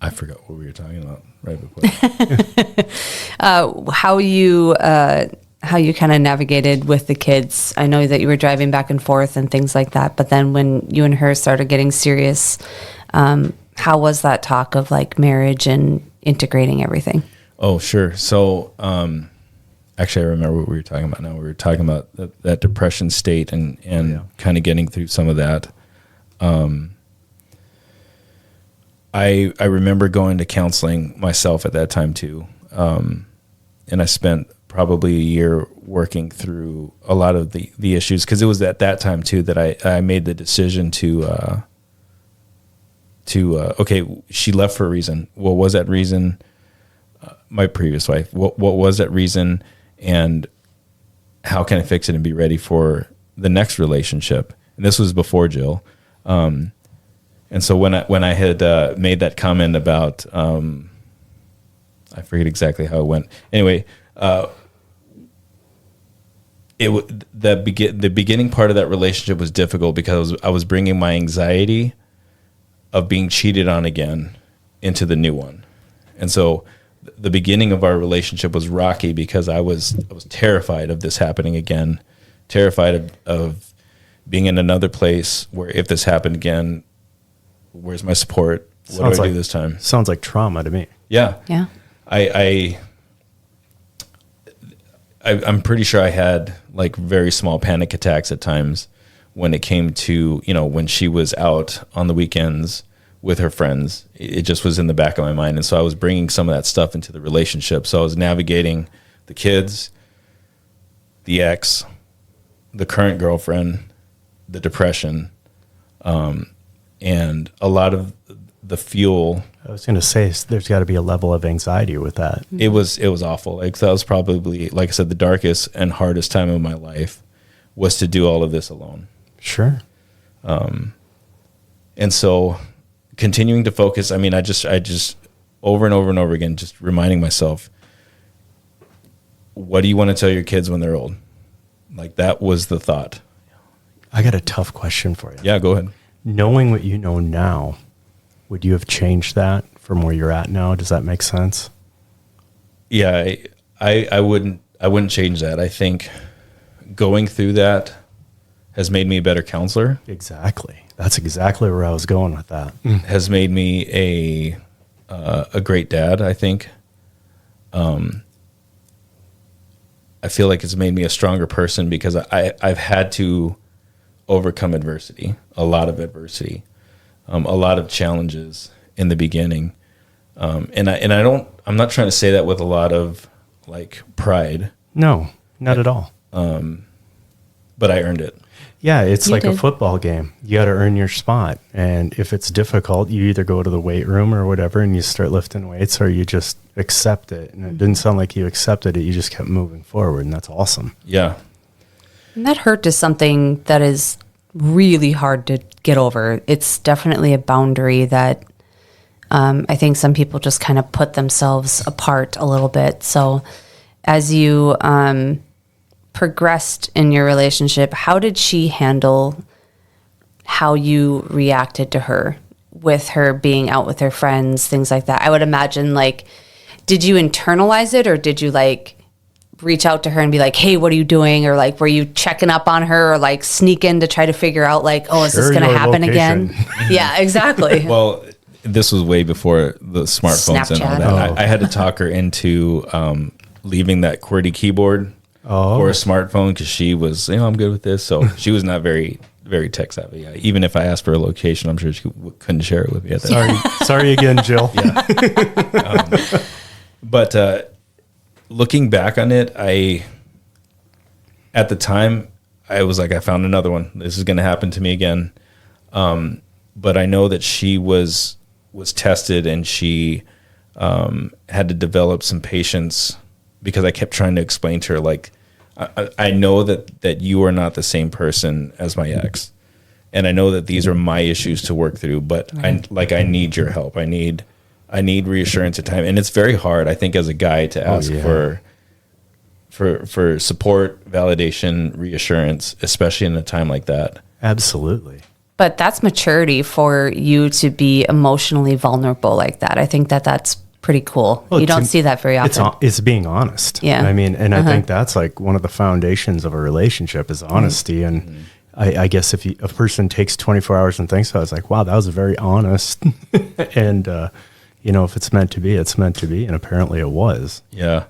[SPEAKER 4] I forgot what we were talking about right before.
[SPEAKER 3] How you kind of navigated with the kids. I know that you were driving back and forth and things like that, but then when you and her started getting serious, how was that talk of like marriage and integrating everything?
[SPEAKER 4] Oh, sure. So, actually I remember what we were talking about now. We were talking about that depression state and kind of getting through some of that. I remember going to counseling myself at that time too. And I spent probably a year working through a lot of the issues, because it was at that time too that I made the decision to okay, she left for a reason. What was that reason? My previous wife. What was that reason, and how can I fix it and be ready for the next relationship? And this was before Jill. And so when I had made that comment about I forget exactly how it went. Anyway. The beginning part of that relationship was difficult because I was bringing my anxiety of being cheated on again into the new one. And so the beginning of our relationship was rocky because I was terrified of this happening again, terrified of being in another place where if this happened again, where's my support? What do I do this time?
[SPEAKER 2] Sounds like trauma to me.
[SPEAKER 4] Yeah.
[SPEAKER 3] Yeah.
[SPEAKER 4] I'm pretty sure I had like very small panic attacks at times when it came to, when she was out on the weekends with her friends. It just was in the back of my mind. And so I was bringing some of that stuff into the relationship. So I was navigating the kids, the ex, the current girlfriend, the depression, and a lot of the fuel.
[SPEAKER 2] I was going to say, there's got to be a level of anxiety with that.
[SPEAKER 4] It was awful. Like, that was probably, like I said, the darkest and hardest time of my life was to do all of this alone.
[SPEAKER 2] Sure.
[SPEAKER 4] And so continuing to focus, I mean, I just over and over and over again, just reminding myself, what do you want to tell your kids when they're old? Like, that was the thought.
[SPEAKER 2] I got a tough question for you.
[SPEAKER 4] Yeah, go ahead.
[SPEAKER 2] Knowing what you know now, would you have changed that from where you're at now? Does that make sense?
[SPEAKER 4] Yeah, I wouldn't change that. I think going through that has made me a better counselor.
[SPEAKER 2] Exactly. That's exactly where I was going with that.
[SPEAKER 4] Has made me a great dad, I think. I feel like it's made me a stronger person because I've had to overcome adversity, a lot of adversity. A lot of challenges in the beginning. I'm not trying to say that with a lot of like pride.
[SPEAKER 2] No, not at all.
[SPEAKER 4] but I earned it.
[SPEAKER 2] Yeah, it's
[SPEAKER 3] You
[SPEAKER 2] like a
[SPEAKER 3] did.
[SPEAKER 2] football game. You got to earn your spot. And if it's difficult, you either go to the weight room or whatever and you start lifting weights, or you just accept it. And it didn't sound like you accepted it. You just kept moving forward. And that's awesome.
[SPEAKER 4] Yeah.
[SPEAKER 3] And that hurt is something that is really hard to get over. It's definitely a boundary that I think some people just kind of put themselves apart a little bit. So as you progressed in your relationship, how did she handle how you reacted to her, with her being out with her friends, things like that? I would imagine, like, did you internalize it, or did you like reach out to her and be like, hey, what are you doing? Or like, were you checking up on her, or like sneak in to try to figure out like, oh, is this
[SPEAKER 2] Sure,
[SPEAKER 3] going to
[SPEAKER 2] your
[SPEAKER 3] happen
[SPEAKER 2] location.
[SPEAKER 3] again? Yeah, exactly.
[SPEAKER 4] Well, this was way before the smartphones and all
[SPEAKER 3] Snapchat.
[SPEAKER 4] that.
[SPEAKER 2] Oh.
[SPEAKER 4] I had to talk her into leaving that QWERTY keyboard
[SPEAKER 2] Oh.
[SPEAKER 4] for a smartphone, because she was, I'm good with this. So she was not very, very tech savvy. Yeah, even if I asked for a location, I'm sure she couldn't share it with me at that time.
[SPEAKER 2] Sorry again, Jill.
[SPEAKER 4] But looking back on it, at the time, I was like, I found another one. This is going to happen to me again. But I know that she was tested, and she had to develop some patience, because I kept trying to explain to her, like, I know that you are not the same person as my ex, and I know that these are my issues to work through, but I need your help. I need reassurance at time. And it's very hard, I think, as a guy to ask for support, validation, reassurance, especially in a time like that.
[SPEAKER 2] Absolutely.
[SPEAKER 3] But that's maturity for you to be emotionally vulnerable like that. I think that's pretty cool.
[SPEAKER 2] Well,
[SPEAKER 3] You don't see that very often.
[SPEAKER 2] It's being honest.
[SPEAKER 3] Yeah.
[SPEAKER 2] I mean, and I think that's like one of the foundations of a relationship is honesty. And I guess if a person takes 24 hours and thinks about it, it's like, wow, that was very honest. And, if it's meant to be, it's meant to be. And apparently it was.
[SPEAKER 4] Yeah.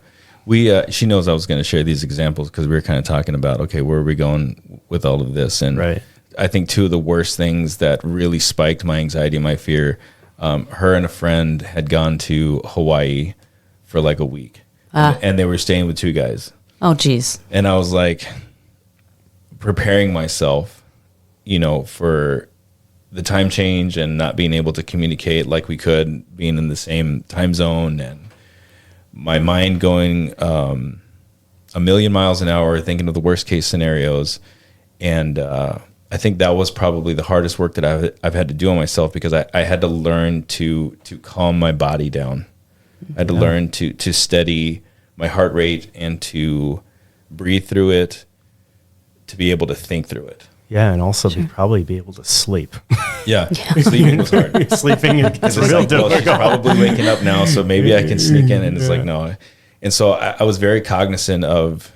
[SPEAKER 4] She knows I was going to share these examples, because we were kind of talking about, okay, where are we going with all of this? And
[SPEAKER 2] Right.
[SPEAKER 4] I think two of the worst things that really spiked my anxiety, my fear, her and a friend had gone to Hawaii for like a week, and they were staying with two guys.
[SPEAKER 3] Oh, geez.
[SPEAKER 4] And I was like preparing myself, for the time change and not being able to communicate like we could, being in the same time zone, and my mind going a million miles an hour, thinking of the worst case scenarios. And I think that was probably the hardest work that I've had to do on myself, because I had to learn to calm my body down. I had to learn to steady my heart rate and to breathe through it, to be able to think through it.
[SPEAKER 2] Yeah. And also probably be able to sleep.
[SPEAKER 4] Yeah. Sleeping was hard.
[SPEAKER 2] Sleeping is
[SPEAKER 4] It's
[SPEAKER 2] real
[SPEAKER 4] like, well, she's
[SPEAKER 2] difficult.
[SPEAKER 4] probably waking up now, so maybe I can sneak in. And it's like, no. And so I was very cognizant of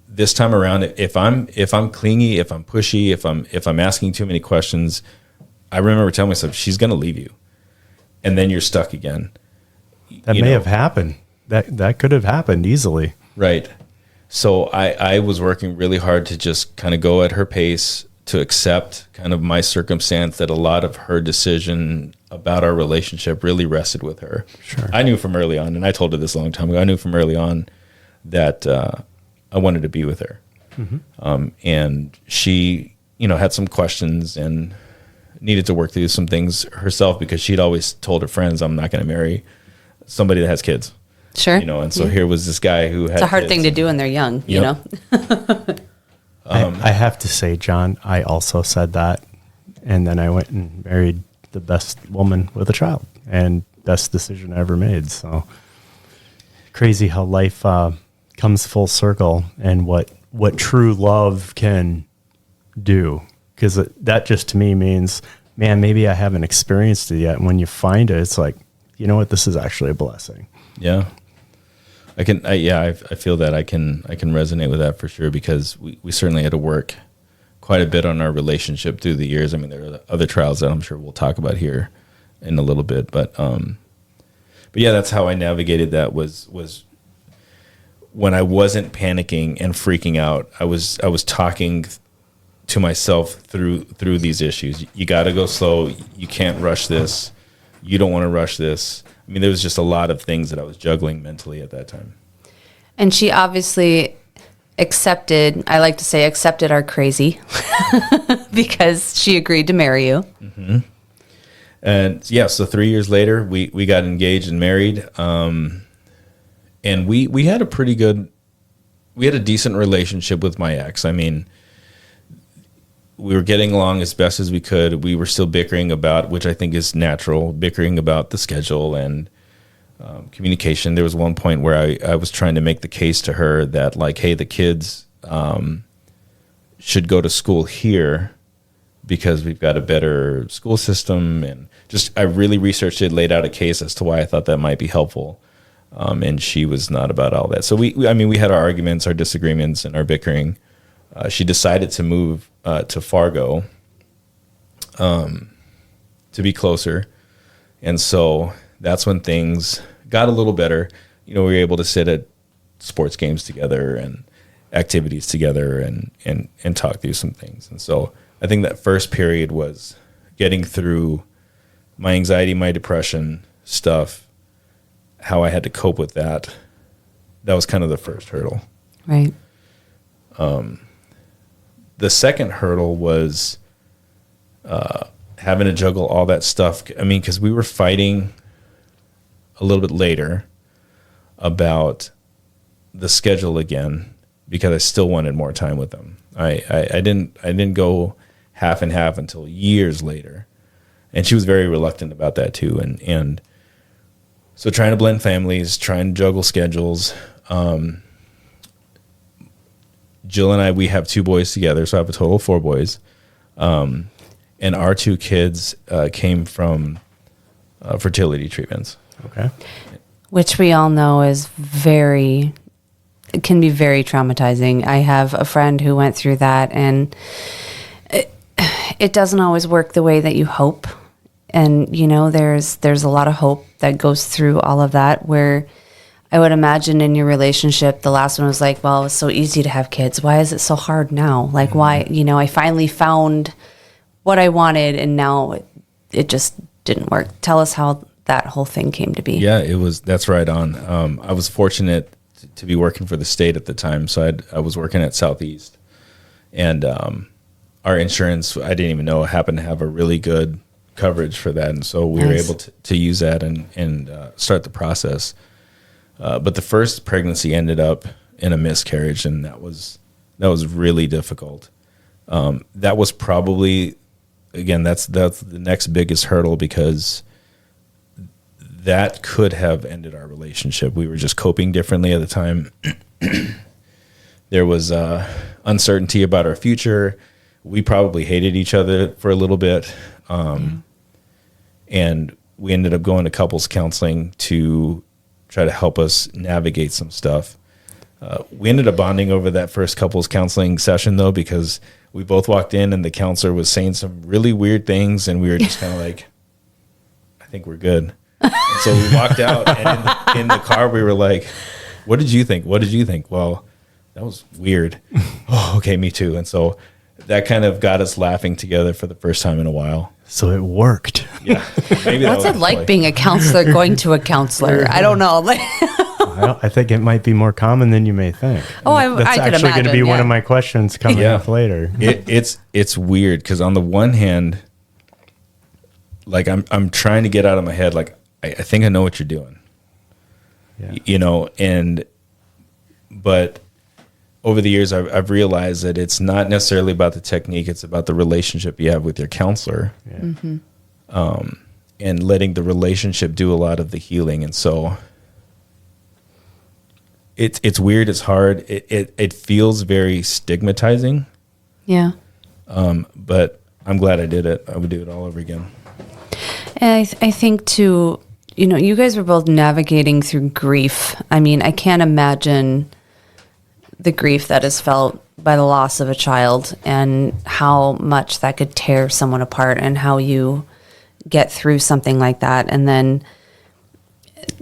[SPEAKER 4] this time around. If I'm clingy, if I'm pushy, if I'm asking too many questions, I remember telling myself, she's going to leave you, and then you're stuck again.
[SPEAKER 2] That may have happened. That could have happened easily.
[SPEAKER 4] Right. So I was working really hard to just kind of go at her pace, to accept kind of my circumstance, that a lot of her decision about our relationship really rested with her.
[SPEAKER 2] Sure.
[SPEAKER 4] I knew from early on, and I told her this a long time ago, I knew from early on that I wanted to be with her. Mm-hmm. And she, had some questions and needed to work through some things herself, because she'd always told her friends, I'm not going to marry somebody that has kids.
[SPEAKER 3] Sure.
[SPEAKER 4] And so here was this guy who had
[SPEAKER 3] It's a hard
[SPEAKER 4] kids.
[SPEAKER 3] thing to do when they're young, you know?
[SPEAKER 4] Yep.
[SPEAKER 2] I have to say, John, I also said that. And then I went and married the best woman with a child, and best decision I ever made. So crazy how life comes full circle, and what true love can do. Because that just to me means, man, maybe I haven't experienced it yet. And when you find it, it's like, you know what, this is actually a blessing.
[SPEAKER 4] Yeah. I feel that I can resonate with that for sure, because we certainly had to work quite a bit on our relationship through the years. I mean, there are other trials that I'm sure we'll talk about here in a little bit, but yeah, that's how I navigated that, was when I wasn't panicking and freaking out. I was talking to myself through these issues. You got to go slow. You can't rush this. You don't want to rush this. I mean, there was just a lot of things that I was juggling mentally at that time.
[SPEAKER 3] And she obviously accepted, I like to say accepted our crazy because she agreed to marry you.
[SPEAKER 4] Mm-hmm. And yeah, so 3 years later, we got engaged and married. And we had a decent relationship with my ex. I mean, we were getting along as best as we could. We were still bickering about, which I think is natural, bickering about the schedule and communication. There was one point where I was trying to make the case to her that, like, hey, the kids should go to school here because we've got a better school system. And just, I really researched it, laid out a case as to why I thought that might be helpful. And she was not about all that. So we had our arguments, our disagreements, and our bickering. She decided to move to Fargo to be closer. And so that's when things got a little better. You know, we were able to sit at sports games together and activities together and talk through some things. And so I think that first period was getting through my anxiety, my depression stuff, how I had to cope with that. That was kind of the first hurdle.
[SPEAKER 3] Right.
[SPEAKER 4] The second hurdle was having to juggle all that stuff. I mean, because we were fighting a little bit later about the schedule again, because I still wanted more time with them. I didn't go half and half until years later, and she was very reluctant about that too. And so trying to blend families, trying to juggle schedules. Jill and I, we have 2 boys together, so I have a total of 4 boys. And our 2 kids came from fertility treatments.
[SPEAKER 2] Okay.
[SPEAKER 3] Which we all know is it can be very traumatizing. I have a friend who went through that, and it doesn't always work the way that you hope. And, you know, there's a lot of hope that goes through all of that, where I would imagine in your relationship, the last one was like, well, it was so easy to have kids. Why is it so hard now? Like, why, you know, I finally found what I wanted, and now it just didn't work. Tell us how that whole thing came to be.
[SPEAKER 4] Yeah, that's right on. I was fortunate to be working for the state at the time. So I was working at Southeast, and our insurance, I didn't even know, happened to have a really good coverage for that. And so we were able to use that and start the process. But the first pregnancy ended up in a miscarriage, and that was really difficult. That was probably, again, that's the next biggest hurdle, because that could have ended our relationship. We were just coping differently at the time. There was uncertainty about our future. We probably hated each other for a little bit. And we ended up going to couples counseling to try to help us navigate some stuff. We ended up bonding over that first couples counseling session, though, because we both walked in and the counselor was saying some really weird things, and we were just kind of like, I think we're good. And so we walked out, and in the car we were like, what did you think? What did you think? Well, that was weird. Oh, okay, me too. And so that kind of got us laughing together for the first time in a while.
[SPEAKER 2] So it worked.
[SPEAKER 4] Yeah. Maybe
[SPEAKER 3] What's it like being a counselor going to a counselor? I don't know.
[SPEAKER 2] I think it might be more common than you may think.
[SPEAKER 3] Oh, I
[SPEAKER 2] That's
[SPEAKER 3] could
[SPEAKER 2] actually going to be
[SPEAKER 3] imagine,
[SPEAKER 2] one
[SPEAKER 3] yeah.
[SPEAKER 2] of my questions coming up later.
[SPEAKER 4] It's weird, because on the one hand, like I'm trying to get out of my head, like I think I know what you're doing. Yeah. You know, but over the years I've realized that it's not necessarily about the technique, it's about the relationship you have with your counselor. Yeah. Mm-hmm. And letting the relationship do a lot of the healing. And so it's weird, it's hard. It feels very stigmatizing.
[SPEAKER 3] Yeah.
[SPEAKER 4] But I'm glad I did it. I would do it all over again.
[SPEAKER 3] And I think too, you know, you guys were both navigating through grief. I mean, I can't imagine the grief that is felt by the loss of a child, and how much that could tear someone apart, and how you get through something like that. And then,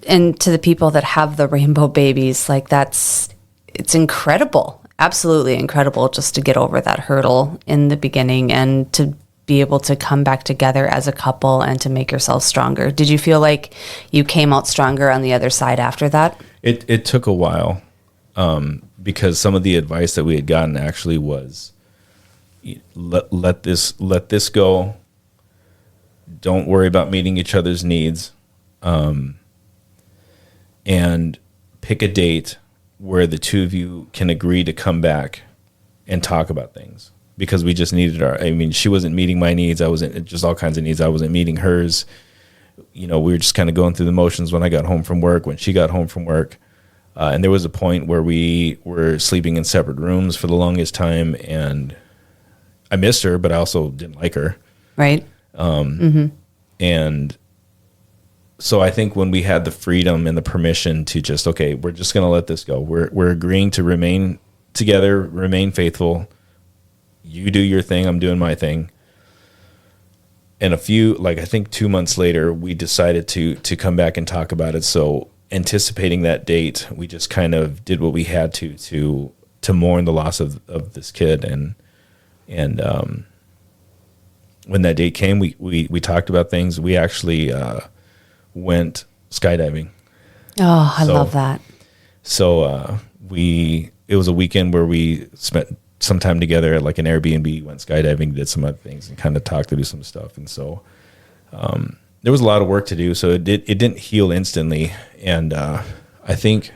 [SPEAKER 3] and to the people that have the rainbow babies, like it's incredible, absolutely incredible, just to get over that hurdle in the beginning and to be able to come back together as a couple and to make yourselves stronger. Did you feel like you came out stronger on the other side after that?
[SPEAKER 4] It took a while. because some of the advice that we had gotten actually was let this go. Don't worry about meeting each other's needs, and pick a date where the two of you can agree to come back and talk about things, because we just needed she wasn't meeting my needs. I wasn't, just all kinds of needs. I wasn't meeting hers. We were just kind of going through the motions when I got home from work, when she got home from work. And there was a point where we were sleeping in separate rooms for the longest time, and I missed her, but I also didn't like her.
[SPEAKER 3] Right.
[SPEAKER 4] And so I think when we had the freedom and the permission to just, okay, we're just going to let this go. We're agreeing to remain together, remain faithful. You do your thing, I'm doing my thing. And I think 2 months later, we decided to come back and talk about it. So anticipating that date, we just kind of did what we had to mourn the loss of this kid. And when that date came, we talked about things. We actually went skydiving.
[SPEAKER 3] Oh, I love that.
[SPEAKER 4] So it was a weekend where we spent some time together at like an Airbnb, went skydiving, did some other things, and kind of talked to do some stuff. And so there was a lot of work to do. So it didn't heal instantly. And I think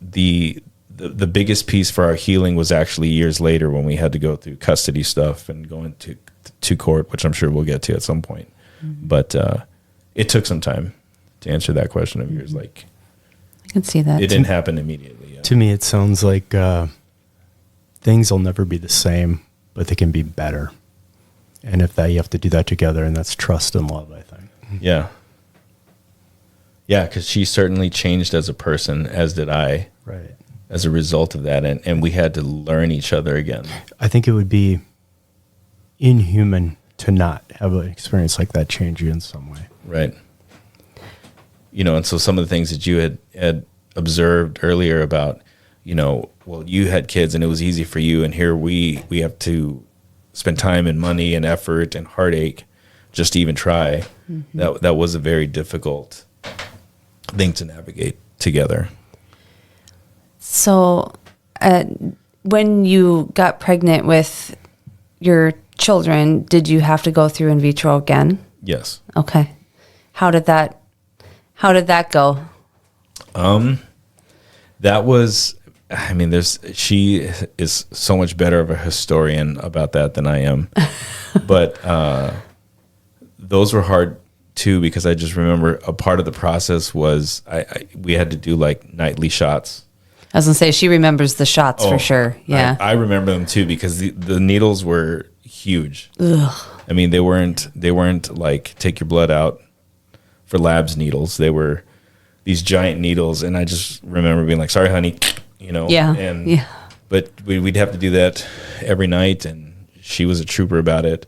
[SPEAKER 4] the biggest piece for our healing was actually years later, when we had to go through custody stuff and going to court, which I'm sure we'll get to at some point. Mm-hmm. But it took some time to answer that question of yours. Like,
[SPEAKER 3] I can see that.
[SPEAKER 4] It didn't happen immediately. Yeah.
[SPEAKER 2] To me, it sounds like things will never be the same, but they can be better. And if that, you have to do that together, and that's trust and love, I think.
[SPEAKER 4] Yeah. Yeah, because she certainly changed as a person, as did I.
[SPEAKER 2] Right.
[SPEAKER 4] As a result of that, and we had to learn each other again.
[SPEAKER 2] I think it would be inhuman to not have an experience like that change you in some way.
[SPEAKER 4] Right. And so some of the things that you had observed earlier about, well, you had kids and it was easy for you, and here we have to spend time and money and effort and heartache just to even try. Mm-hmm. That was a very difficult thing to navigate together.
[SPEAKER 3] So when you got pregnant with your children, did you have to go through in vitro again?
[SPEAKER 4] Yes.
[SPEAKER 3] Okay. How did that go?
[SPEAKER 4] That was, she is so much better of a historian about that than I am. But those were hard too, because I just remember a part of the process was we had to do like nightly shots.
[SPEAKER 3] I was gonna say, she remembers the shots for sure. Yeah,
[SPEAKER 4] I remember them too, because the needles were huge.
[SPEAKER 3] Ugh.
[SPEAKER 4] They weren't like take your blood out for labs needles. They were these giant needles, and I just remember being like, "Sorry, honey,"
[SPEAKER 3] Yeah.
[SPEAKER 4] But we'd have to do that every night, and she was a trooper about it.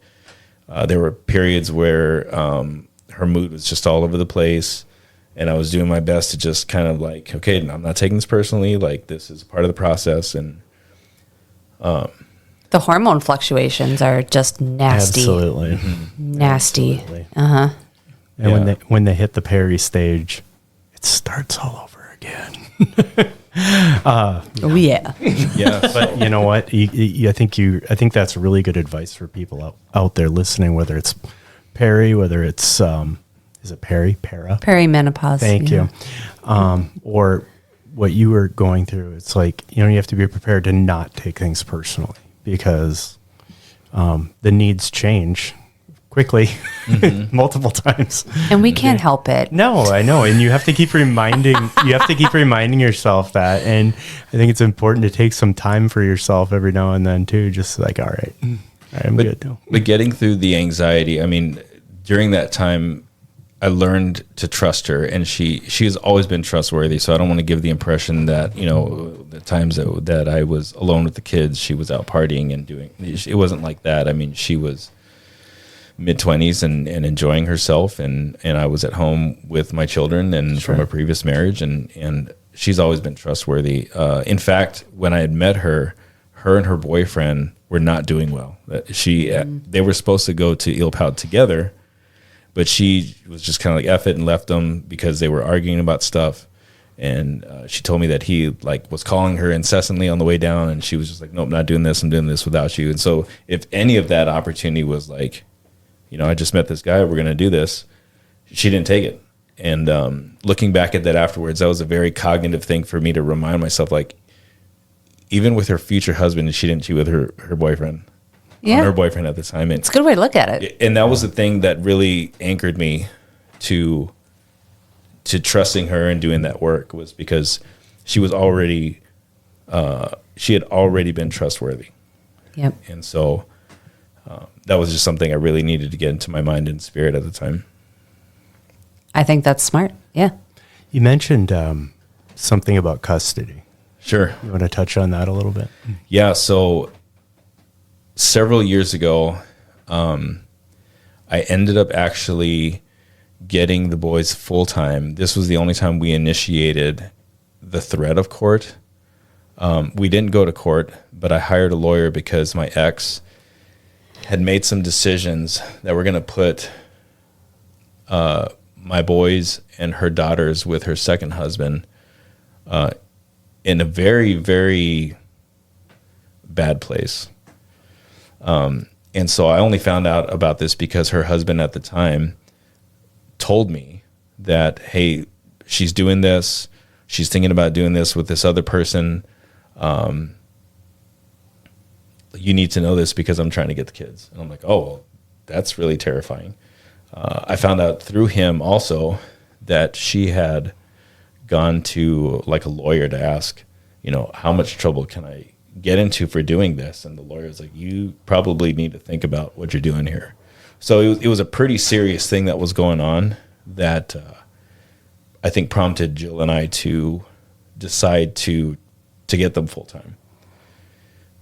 [SPEAKER 4] There were periods where her mood was just all over the place. And I was doing my best to just kind of like, okay, I'm not taking this personally. Like, this is part of the process. And
[SPEAKER 3] the hormone fluctuations are just nasty.
[SPEAKER 2] Absolutely.
[SPEAKER 3] Nasty.
[SPEAKER 2] Absolutely.
[SPEAKER 3] Uh-huh.
[SPEAKER 2] And when they hit the peri stage, it starts all over again.
[SPEAKER 3] Oh, yeah.
[SPEAKER 4] Yeah.
[SPEAKER 2] But you know what? I think that's really good advice for people out there listening, whether it's peri, whether it's... is it para?
[SPEAKER 3] Perimenopause.
[SPEAKER 2] Thank you. Or what you were going through. It's like, you have to be prepared to not take things personally, because the needs change quickly, multiple times.
[SPEAKER 3] And we can't help it.
[SPEAKER 2] No, I know. And you have to keep reminding yourself that. And I think it's important to take some time for yourself every now and then too. Just like, all right, I'm good now.
[SPEAKER 4] But getting through the anxiety, during that time, I learned to trust her, and she has always been trustworthy. So I don't want to give the impression that, the times that I was alone with the kids, she was out partying and doing. It wasn't like that. She was mid-20s and enjoying herself, and I was at home with my children and from a previous marriage, and she's always been trustworthy. In fact, when I had met her and her boyfriend were not doing well. They were supposed to go to Ilpout together. But she was just kind of like, F it, and left them because they were arguing about stuff. And she told me that he like was calling her incessantly on the way down, and she was just like, nope, not doing this. I'm doing this without you. And so if any of that opportunity was like, I just met this guy, we're going to do this, she didn't take it. And looking back at that afterwards, that was a very cognitive thing for me to remind myself, like, even with her future husband, she didn't cheat with her boyfriend.
[SPEAKER 3] Yeah.
[SPEAKER 4] On her boyfriend at the time.
[SPEAKER 3] It's a good way to look at it.
[SPEAKER 4] And that was the thing that really anchored me to trusting her and doing that work, was because she was already, she had already been trustworthy.
[SPEAKER 3] Yep.
[SPEAKER 4] And so that was just something I really needed to get into my mind and spirit at the time.
[SPEAKER 3] I think that's smart. Yeah.
[SPEAKER 2] You mentioned something about custody.
[SPEAKER 4] Sure.
[SPEAKER 2] You want to touch on that a little bit?
[SPEAKER 4] Yeah. So several years ago, I ended up actually getting the boys full time. This was the only time we initiated the threat of court. We didn't go to court, but I hired a lawyer because my ex had made some decisions that were going to put my boys and her daughters with her second husband in a very, very bad place. And so I only found out about this because her husband at the time told me that, hey, she's doing this. She's thinking about doing this with this other person. You need to know this because I'm trying to get the kids. And I'm like, oh, well, that's really terrifying. I found out through him also that she had gone to like a lawyer to ask, how much trouble can I get into for doing this? And the lawyer was like, you probably need to think about what you're doing here. So it was a pretty serious thing that was going on that I think prompted Jill and I to decide to get them full time.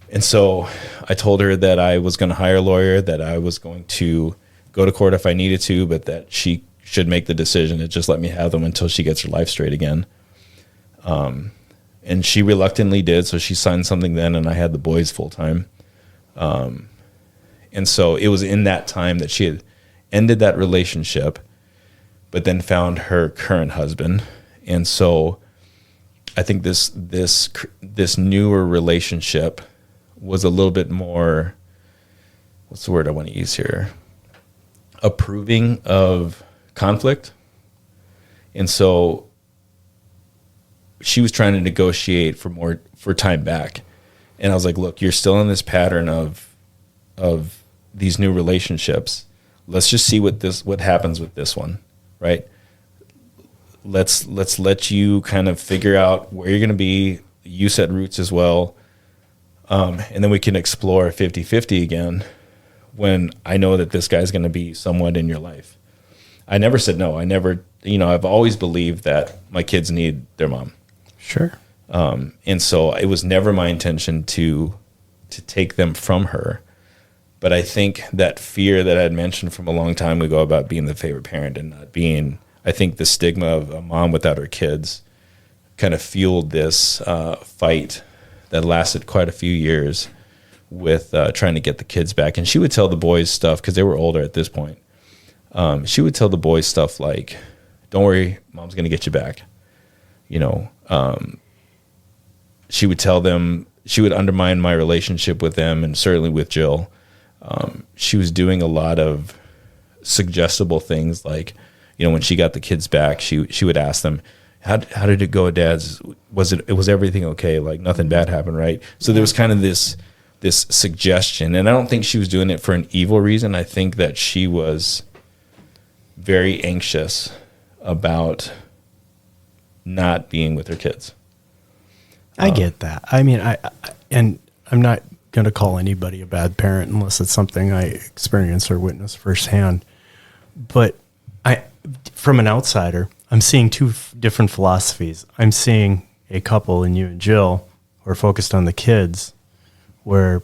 [SPEAKER 4] And so I told her that I was going to hire a lawyer, that I was going to go to court if I needed to, but that she should make the decision and just let me have them until she gets her life straight again. And she reluctantly did, so she signed something then, and I had the boys full time. And so it was in that time that she had ended that relationship, but then found her current husband. And so I think this newer relationship was a little bit more, what's the word I want to use here? Approving of conflict. And so she was trying to negotiate for time back. And I was like, look, you're still in this pattern of these new relationships. Let's just see what happens with this one, right? Let's let you kind of figure out where you're going to be. You set roots as well. And then we can explore 50-50 again when I know that this guy's going to be somewhat in your life. I never said no. I've always believed that my kids need their mom.
[SPEAKER 2] Sure.
[SPEAKER 4] And so it was never my intention to take them from her. But I think that fear that I had mentioned from a long time ago about being the favorite parent and not being, I think the stigma of a mom without her kids kind of fueled this fight that lasted quite a few years with trying to get the kids back. And she would tell the boys stuff because they were older at this point. She would tell the boys stuff like, don't worry, mom's going to get you back. She would tell them, she would undermine my relationship with them and certainly with Jill. She was doing a lot of suggestible things like, when she got the kids back, she would ask them, how did it go, Dads? Was everything okay? Like nothing bad happened, right? So there was kind of this suggestion, and I don't think she was doing it for an evil reason. I think that she was very anxious about not being with her kids.
[SPEAKER 2] I get that. I mean, and I'm not going to call anybody a bad parent unless it's something I experience or witness firsthand. But from an outsider, I'm seeing two different philosophies. I'm seeing a couple in you and Jill who are focused on the kids, where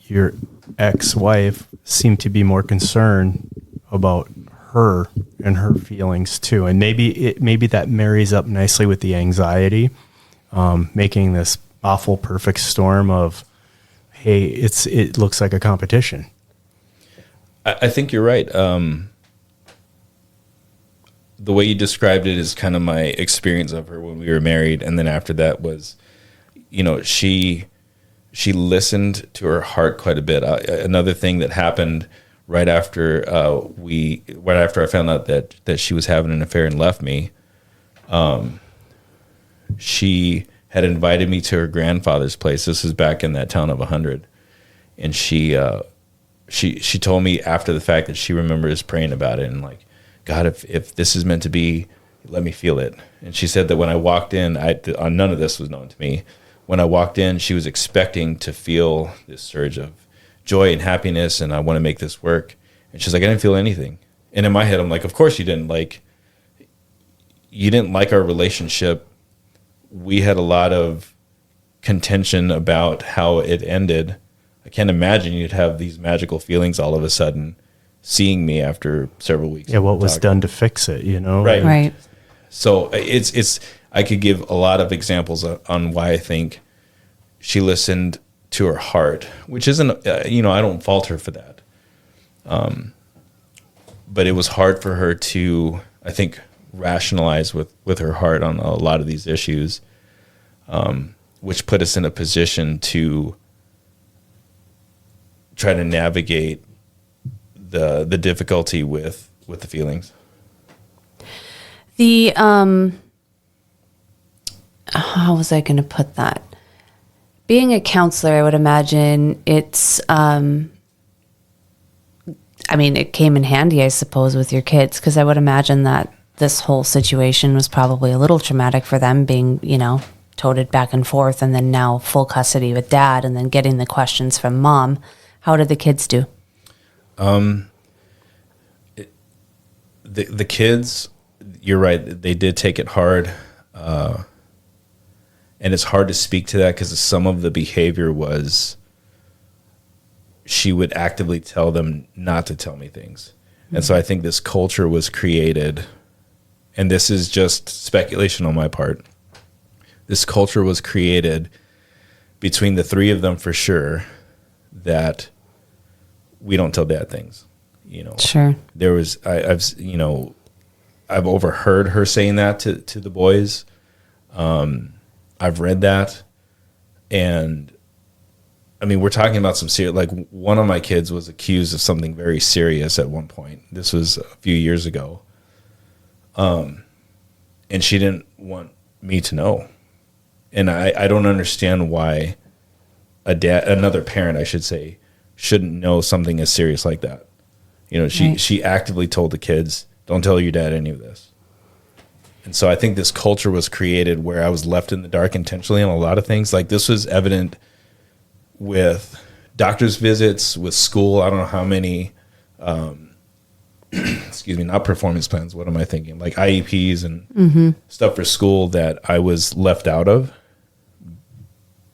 [SPEAKER 2] your ex-wife seemed to be more concerned about her and her feelings too. And maybe that marries up nicely with the anxiety, making this awful perfect storm of, hey, it looks like a competition.
[SPEAKER 4] I think you're right. the way you described it is kind of my experience of her when we were married. And then after that was, she listened to her heart quite a bit. Another thing that happened right after I found out that she was having an affair and left me, she had invited me to her grandfather's place. This is back in that town of 100. And she told me after the fact that she remembers praying about it and like, God, if this is meant to be, let me feel it. And she said that when I walked in, none of this was known to me. When I walked in, she was expecting to feel this surge of joy and happiness, and I want to make this work. And she's like, I didn't feel anything. And in my head, I'm like, of course you didn't. Like, you didn't like our relationship. We had a lot of contention about how it ended. I can't imagine you'd have these magical feelings all of a sudden seeing me after several weeks.
[SPEAKER 2] Yeah, what was done to fix it,
[SPEAKER 4] Right.
[SPEAKER 3] Right.
[SPEAKER 4] So it's I could give a lot of examples on why I think she listened to her heart, which isn't, I don't fault her for that. But it was hard for her to, I think, rationalize with her heart on a lot of these issues, which put us in a position to try to navigate the difficulty with the feelings.
[SPEAKER 3] How was I going to put that? Being a counselor, I would imagine it's, it came in handy, I suppose, with your kids, because I would imagine that this whole situation was probably a little traumatic for them, being, toted back and forth, and then now full custody with dad, and then getting the questions from mom. How did the kids do?
[SPEAKER 4] The kids, you're right, they did take it hard. And it's hard to speak to that because some of the behavior was she would actively tell them not to tell me things. Mm-hmm. And so I think this culture was created, and this is just speculation on my part. This culture was created between the three of them for sure that we don't tell dad things.
[SPEAKER 3] Sure.
[SPEAKER 4] There was, I've overheard her saying that to the boys. I've read that, and we're talking about some serious, like one of my kids was accused of something very serious at one point. This was a few years ago. And she didn't want me to know. And I don't understand why another parent, I should say, shouldn't know something as serious like that. She actively told the kids, don't tell your dad any of this. And so I think this culture was created where I was left in the dark intentionally on a lot of things. Like this was evident with doctor's visits, with school. I don't know how many, not performance plans. What am I thinking? Like IEPs and stuff for school that I was left out of.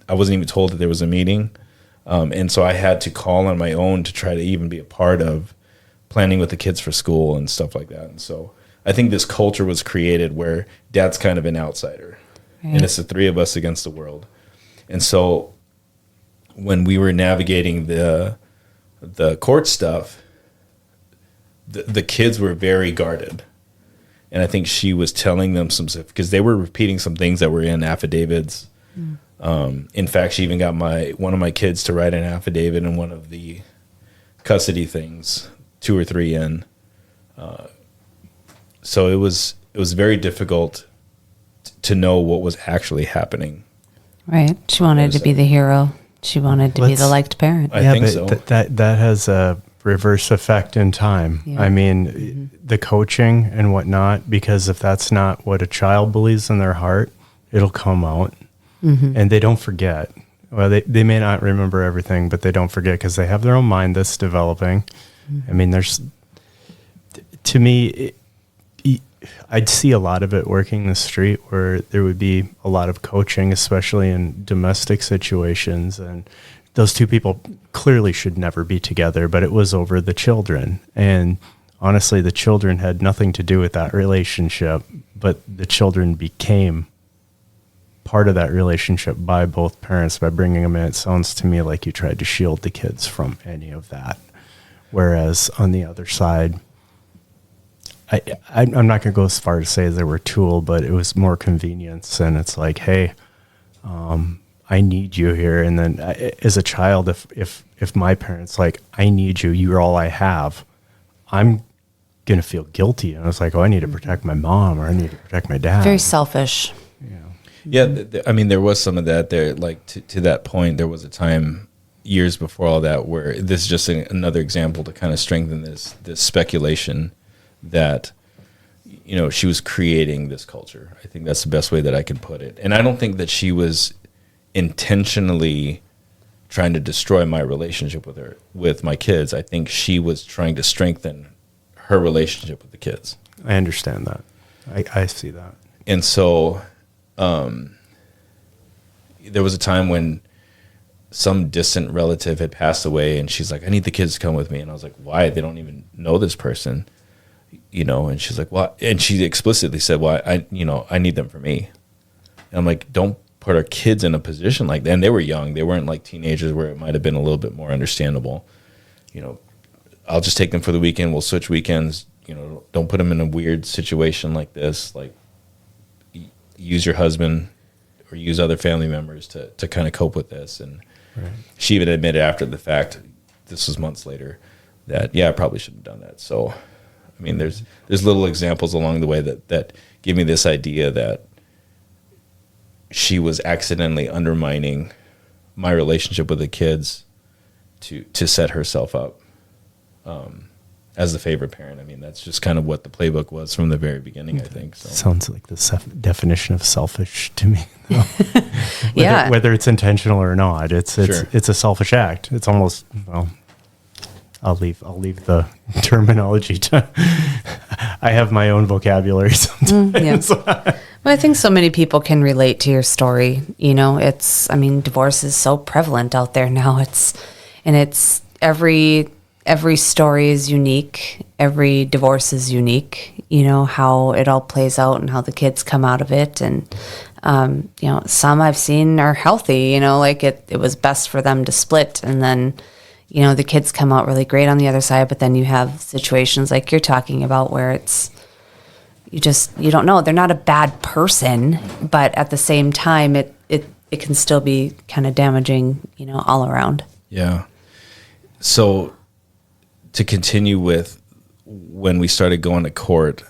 [SPEAKER 4] I wasn't even told that there was a meeting. And so I had to call on my own to try to even be a part of planning with the kids for school and stuff like that. And so I think this culture was created where dad's kind of an outsider, right. And it's the three of us against the world. And so when we were navigating the court stuff, the kids were very guarded. And I think she was telling them some stuff because they were repeating some things that were in affidavits. In fact, she even got one of my kids to write an affidavit in one of the custody things, 2 or 3 in. So it was very difficult to know what was actually happening.
[SPEAKER 3] Right. She wanted to be the hero. She wanted to be the liked parent.
[SPEAKER 4] I think so.
[SPEAKER 2] That has a reverse effect in time.
[SPEAKER 3] Yeah.
[SPEAKER 2] The coaching and whatnot, because if that's not what a child believes in their heart, it'll come out. Mm-hmm. And they don't forget. Well, they may not remember everything, but they don't forget because they have their own mind that's developing. Mm-hmm. To me, I'd see a lot of it working the street where there would be a lot of coaching, especially in domestic situations. And those two people clearly should never be together, but it was over the children. And honestly, the children had nothing to do with that relationship, but the children became part of that relationship by both parents by bringing them in. It sounds to me like you tried to shield the kids from any of that. Whereas on the other side, I'm not going to go as far to say they were a tool, but it was more convenience. And it's like, hey, I need you here. And then as a child, if my parents like, I need you, you're all I have, I'm going to feel guilty. And I was like, oh, I need to protect my mom, or I need to protect my dad.
[SPEAKER 3] Very selfish.
[SPEAKER 4] Yeah. I mean, there was some of that there, like to that point, there was a time years before all that where this is just another example to kind of strengthen this speculation that, you know, she was creating this culture. I think that's the best way that I could put it. And I don't think that she was intentionally trying to destroy my relationship with my kids. I think she was trying to strengthen her relationship with the kids.
[SPEAKER 2] I understand that. I see that.
[SPEAKER 4] And so there was a time when some distant relative had passed away, and she's like, I need the kids to come with me. And I was like, why? They don't even know this person, you know? And she's like, well, and she explicitly said, well, I need them for me. And I'm like, don't put our kids in a position like that. And they were young. They weren't like teenagers where it might have been a little bit more understandable. You know, I'll just take them for the weekend. We'll switch weekends. You know, don't put them in a weird situation like this. Like, use your husband or use other family members to kind of cope with this. And she even admitted after the fact, this was months later, that, yeah, I probably shouldn't have done that. So, I mean, there's little examples along the way that give me this idea that she was accidentally undermining my relationship with the kids to set herself up as the favorite parent. I mean, that's just kind of what the playbook was from the very beginning, I think. So.
[SPEAKER 2] Sounds like the definition of selfish to me.
[SPEAKER 3] Yeah.
[SPEAKER 2] Whether it's intentional or not, it's a selfish act. It's almost, well, I'll leave the terminology to. I have my own vocabulary sometimes.
[SPEAKER 3] Well, I think so many people can relate to your story. You know, divorce is so prevalent out there now. It's every story is unique. Every divorce is unique. You know, how it all plays out and how the kids come out of it. And, you know, some I've seen are healthy, you know, like it was best for them to split. And then, you know, the kids come out really great on the other side. But then you have situations like you're talking about where you don't know. They're not a bad person, but at the same time, it can still be kind of damaging, you know, all around.
[SPEAKER 4] Yeah. So to continue with when we started going to court,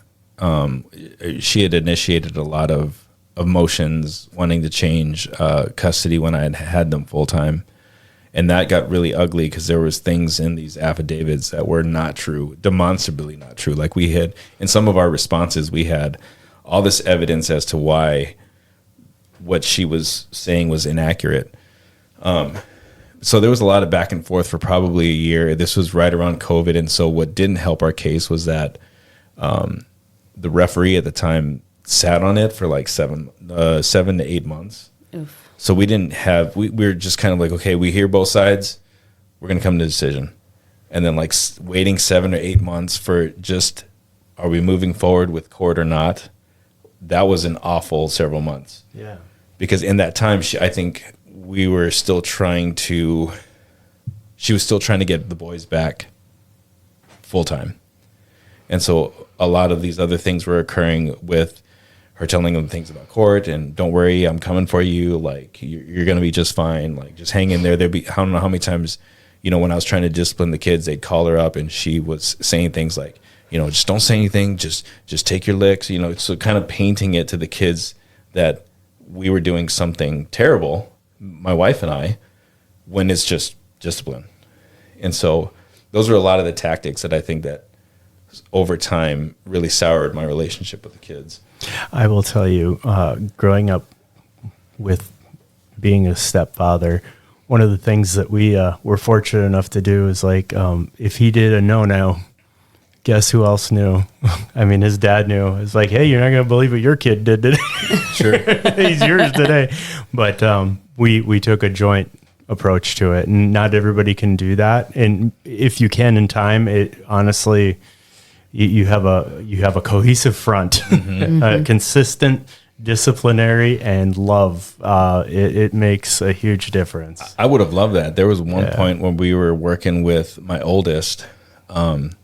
[SPEAKER 4] she had initiated a lot of motions wanting to change custody when I had them full time. And that got really ugly because there was things in these affidavits that were not true, demonstrably not true. Like we had, in some of our responses, we had all this evidence as to why what she was saying was inaccurate. So there was a lot of back and forth for probably a year. This was right around COVID. And so what didn't help our case was that the referee at the time sat on it for like 7 to 8 months. Oof. So we didn't have, we were just kind of like, okay, we hear both sides. We're going to come to a decision. And then like waiting 7 or 8 months for just, are we moving forward with court or not? That was an awful several months.
[SPEAKER 2] Yeah.
[SPEAKER 4] Because in that time, I think we were still she was still trying to get the boys back full time. And so a lot of these other things were occurring with her telling them things about court and don't worry, I'm coming for you. Like you're going to be just fine. Like just hang in there. I don't know how many times, you know, when I was trying to discipline the kids, they'd call her up and she was saying things like, you know, just don't say anything. Just take your licks, you know, so kind of painting it to the kids that we were doing something terrible, my wife and I, when it's just discipline. And so those are a lot of the tactics that I think that over time really soured my relationship with the kids.
[SPEAKER 2] I will tell you, growing up with being a stepfather, one of the things that we were fortunate enough to do is like, if he did a no, guess who else knew? I mean, his dad knew. It's like, hey, you're not going to believe what your kid did today.
[SPEAKER 4] Sure.
[SPEAKER 2] He's yours today. But we took a joint approach to it, and not everybody can do that. And if you can in time, it honestly, you have a cohesive front, consistent, disciplinary, and love. It makes a huge difference.
[SPEAKER 4] I would have loved that. There was one point when we were working with my oldest, and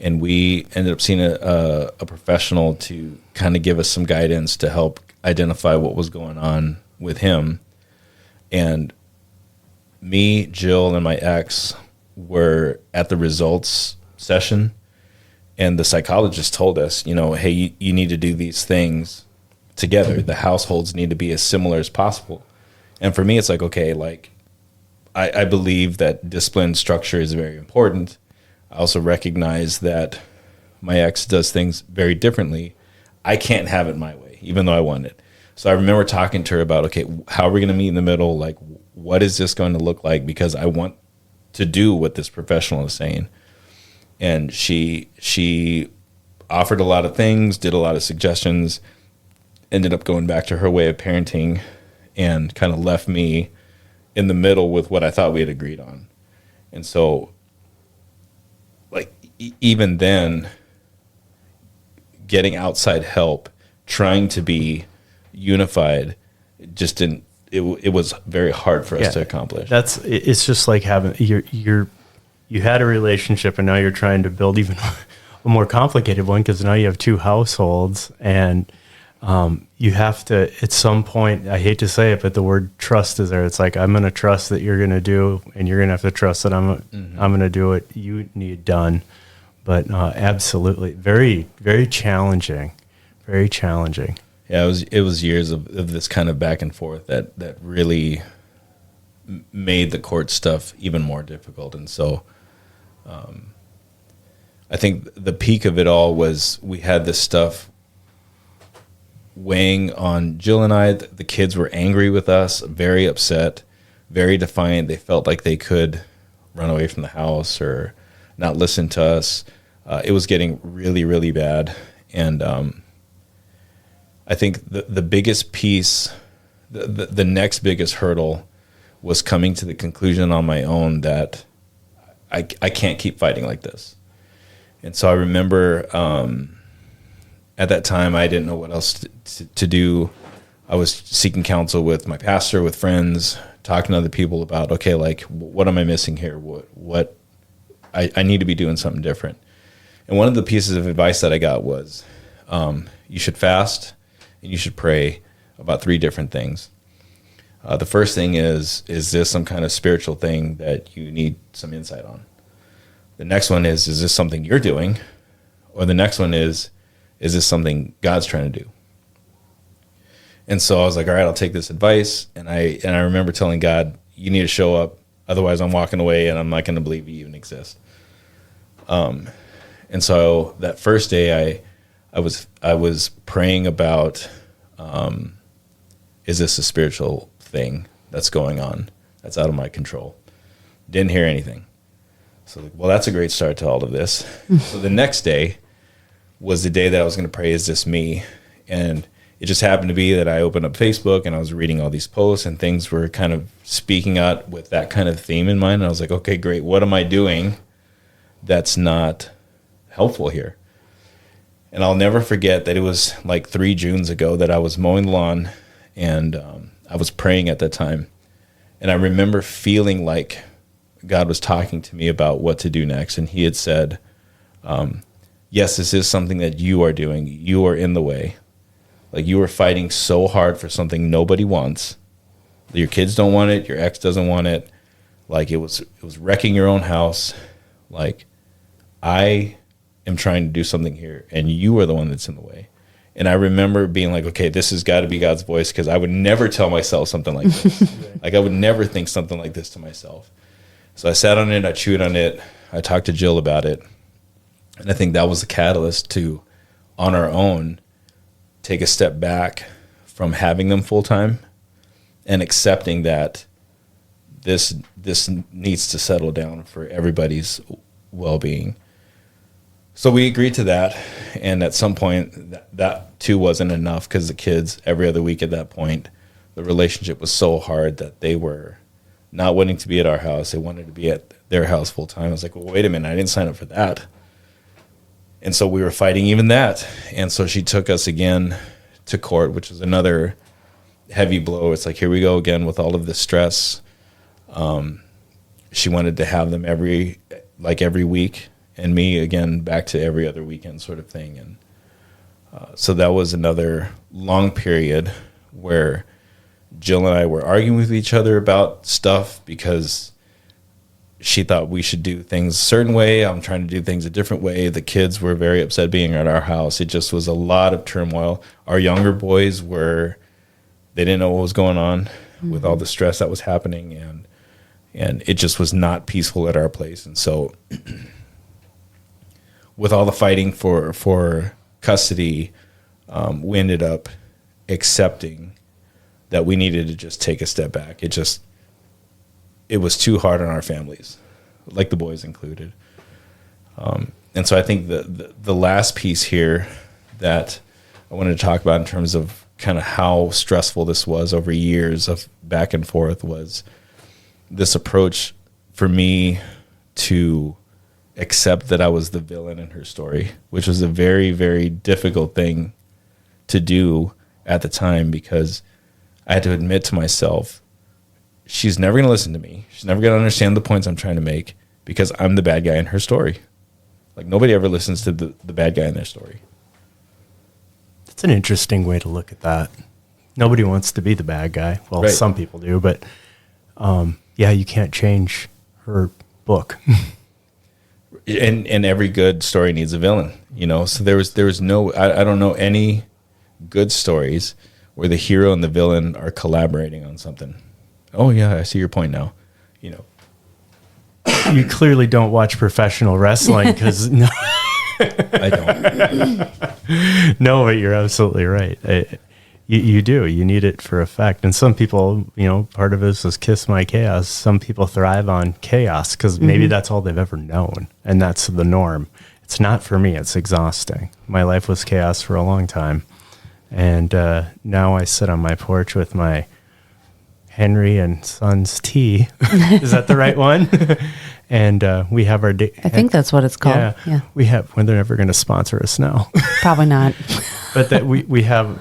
[SPEAKER 4] And we ended up seeing a professional to kind of give us some guidance to help identify what was going on with him. And me, Jill, and my ex were at the results session, and the psychologist told us, hey, you need to do these things together. The households need to be as similar as possible. And for me, it's like, okay, like I believe that discipline structure is very important. I also recognize that my ex does things very differently. I can't have it my way, even though I want it. So I remember talking to her about, okay, how are we going to meet in the middle? Like, what is this going to look like? Because I want to do what this professional is saying. And she offered a lot of things, did a lot of suggestions, ended up going back to her way of parenting, and kind of left me in the middle with what I thought we had agreed on. And so, like, even then, getting outside help, trying to be unified, just didn't. It was very hard for us to accomplish.
[SPEAKER 2] It's just like having you had a relationship, and now you're trying to build even a more complicated one, because now you have two households, and you have to, at some point, I hate to say it, but the word trust is there. It's like, I'm going to trust that you're going to do, and you're going to have to trust that I'm going to do what you need done. But absolutely, very, very challenging, very challenging.
[SPEAKER 4] Yeah, it was years of this kind of back and forth that really made the court stuff even more difficult. And so I think the peak of it all was we had this stuff weighing on Jill and I. The kids were angry with us, very upset, very defiant. They felt like they could run away from the house or not listen to us. It was getting really, really bad. And I think the biggest piece, the next biggest hurdle was coming to the conclusion on my own that I can't keep fighting like this. And so I remember at that time, I didn't know what else to do. I was seeking counsel with my pastor, with friends, talking to other people about, okay, like, what am I missing here? What I need to be doing something different. And one of the pieces of advice that I got was you should fast and you should pray about 3 different things. The first thing is this some kind of spiritual thing that you need some insight on? The next one is this something you're doing? Or the next one is this something God's trying to do? And so I was like, all right, I'll take this advice. And I remember telling God, you need to show up. Otherwise, I'm walking away and I'm not going to believe you even exist. And so that first day I was praying about, is this a spiritual thing that's going on that's out of my control? Didn't hear anything. So, well, that's a great start to all of this. So the next day was the day that I was going to pray, is this me? And it just happened to be that I opened up Facebook and I was reading all these posts and things were kind of speaking out with that kind of theme in mind. And I was like, okay, great. What am I doing that's not helpful here? And I'll never forget that it was like 3 Junes ago that I was mowing the lawn and I was praying at that time. And I remember feeling like God was talking to me about what to do next. And he had said, yes, this is something that you are doing. You are in the way. Like, you are fighting so hard for something nobody wants. Your kids don't want it. Your ex doesn't want it. Like, it was wrecking your own house. Like, I am trying to do something here, and you are the one that's in the way. And I remember being like, okay, this has got to be God's voice, because I would never tell myself something like this. Like, I would never think something like this to myself. So I sat on it. I chewed on it. I talked to Jill about it. And I think that was the catalyst to, on our own, take a step back from having them full time and accepting that this needs to settle down for everybody's well-being. So we agreed to that, and at some point that too wasn't enough, because the kids, every other week at that point, the relationship was so hard that they were not wanting to be at our house. They wanted to be at their house full time. I was like, well, wait a minute, I didn't sign up for that. And so we were fighting even that. And so she took us again to court, which was another heavy blow. It's like, here we go again with all of this stress. She wanted to have them every week. and me again back to every other weekend sort of thing. And so that was another long period where Jill and I were arguing with each other about stuff because she thought we should do things a certain way. I'm trying to do things a different way. The kids were very upset being at our house. It just was a lot of turmoil. Our younger boys they didn't know what was going on with all the stress that was happening, and it just was not peaceful at our place. And so with all the fighting for custody, we ended up accepting that we needed to just take a step back. It was too hard on our families, like the boys included. And so I think the last piece here that I wanted to talk about in terms of kind of how stressful this was over years of back and forth was this approach for me to accept that I was the villain in her story, which was a very, very difficult thing to do at the time, because I had to admit to myself, she's never going to listen to me. She's never going to understand the points I'm trying to make because I'm the bad guy in her story. Like, nobody ever listens to the bad guy in their story.
[SPEAKER 2] That's an interesting way to look at that. Nobody wants to be the bad guy. Well,
[SPEAKER 4] Right.
[SPEAKER 2] Some people do, but yeah, you can't change her book.
[SPEAKER 4] And every good story needs a villain, So there was no, I don't know any good stories where the hero and the villain are collaborating on something. Oh yeah, I see your point now.
[SPEAKER 2] You clearly don't watch professional wrestling because no,
[SPEAKER 4] I don't.
[SPEAKER 2] no, but you're absolutely right. You do. You need it for effect. And some people, part of this is kiss my chaos. Some people thrive on chaos because maybe that's all they've ever known. And that's the norm. It's not for me. It's exhausting. My life was chaos for a long time. And now I sit on my porch with my Henry and Sons tea. Is that the right one? And we have our day.
[SPEAKER 3] I think that's what it's called. Yeah.
[SPEAKER 2] We have, when they're never going to sponsor us now.
[SPEAKER 3] Probably not.
[SPEAKER 2] But that we have,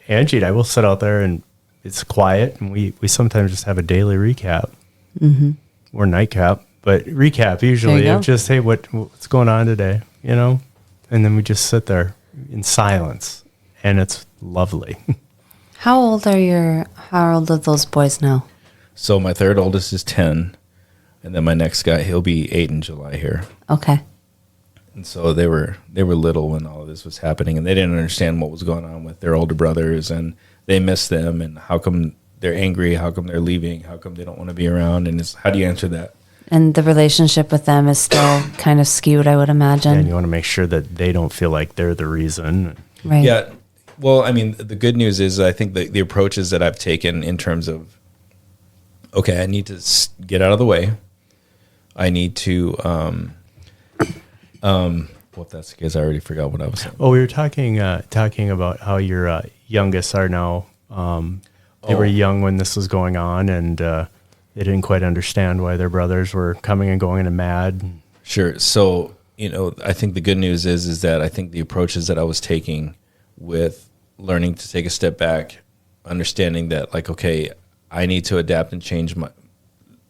[SPEAKER 2] Angie and I will sit out there and it's quiet. And we sometimes just have a daily recap or nightcap, but recap usually of just, hey, what's going on today, And then we just sit there in silence and it's lovely.
[SPEAKER 3] How old are those boys now?
[SPEAKER 4] So my third oldest is 10, and then my next guy, he'll be 8 in July here.
[SPEAKER 3] Okay.
[SPEAKER 4] And so they were little when all of this was happening, and they didn't understand what was going on with their older brothers, and they miss them, and how come they're angry, how come they're leaving, how come they don't want to be around, and how do you answer that?
[SPEAKER 3] And the relationship with them is still kind of skewed, I would imagine.
[SPEAKER 2] And you want to make sure that they don't feel like they're the reason.
[SPEAKER 3] Right.
[SPEAKER 4] Yeah. Well, I mean, the good news is I think the approaches that I've taken in terms of, okay, I need to get out of the way. I need to, well, if that's the case, I already forgot what I was saying.
[SPEAKER 2] Well, we were talking about how your youngest are now, they were young when this was going on, and they didn't quite understand why their brothers were coming and going and mad.
[SPEAKER 4] Sure. So, I think the good news is that I think the approaches that I was taking with learning to take a step back, understanding that, like, okay, I need to adapt and change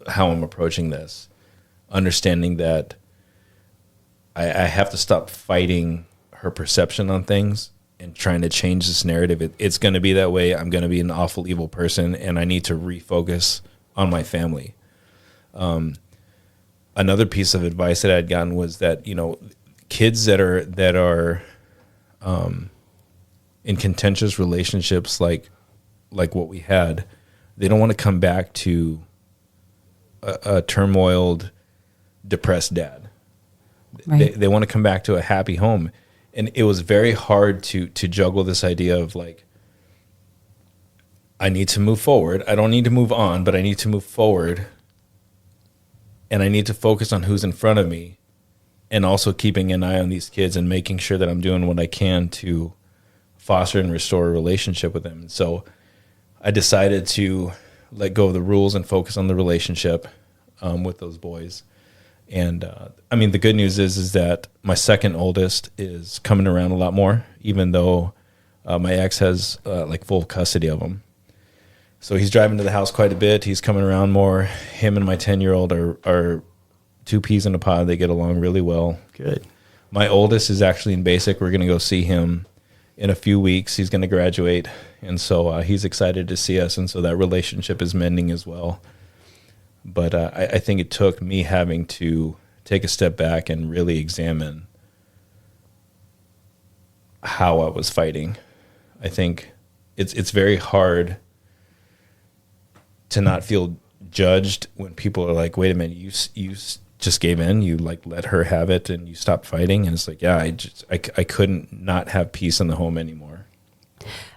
[SPEAKER 4] how I'm approaching this, understanding that I have to stop fighting her perception on things and trying to change this narrative. It's going to be that way. I'm going to be an awful, evil person, and I need to refocus on my family. Another piece of advice that I'd gotten was that, kids that are in contentious relationships like what we had, they don't want to come back to a turmoiled, depressed dad.
[SPEAKER 3] Right.
[SPEAKER 4] They want to come back to a happy home. And it was very hard to juggle this idea of, like, I need to move forward. I don't need to move on, but I need to move forward. And I need to focus on who's in front of me, and also keeping an eye on these kids and making sure that I'm doing what I can to foster and restore a relationship with them. And so I decided to let go of the rules and focus on the relationship with those boys. And I mean, the good news is that my second oldest is coming around a lot more, even though my ex has like full custody of him. So he's driving to the house quite a bit. He's coming around more. Him and my 10-year-old are two peas in a pod. They get along really well.
[SPEAKER 2] Good.
[SPEAKER 4] My oldest is actually in basic. We're going to go see him in a few weeks. He's going to graduate. And so he's excited to see us. And so that relationship is mending as well. But I think it took me having to take a step back and really examine how I was fighting. I think it's very hard to not feel judged when people are like, wait a minute, you just gave in, you like let her have it and you stopped fighting. And it's like, yeah, I couldn't not have peace in the home anymore.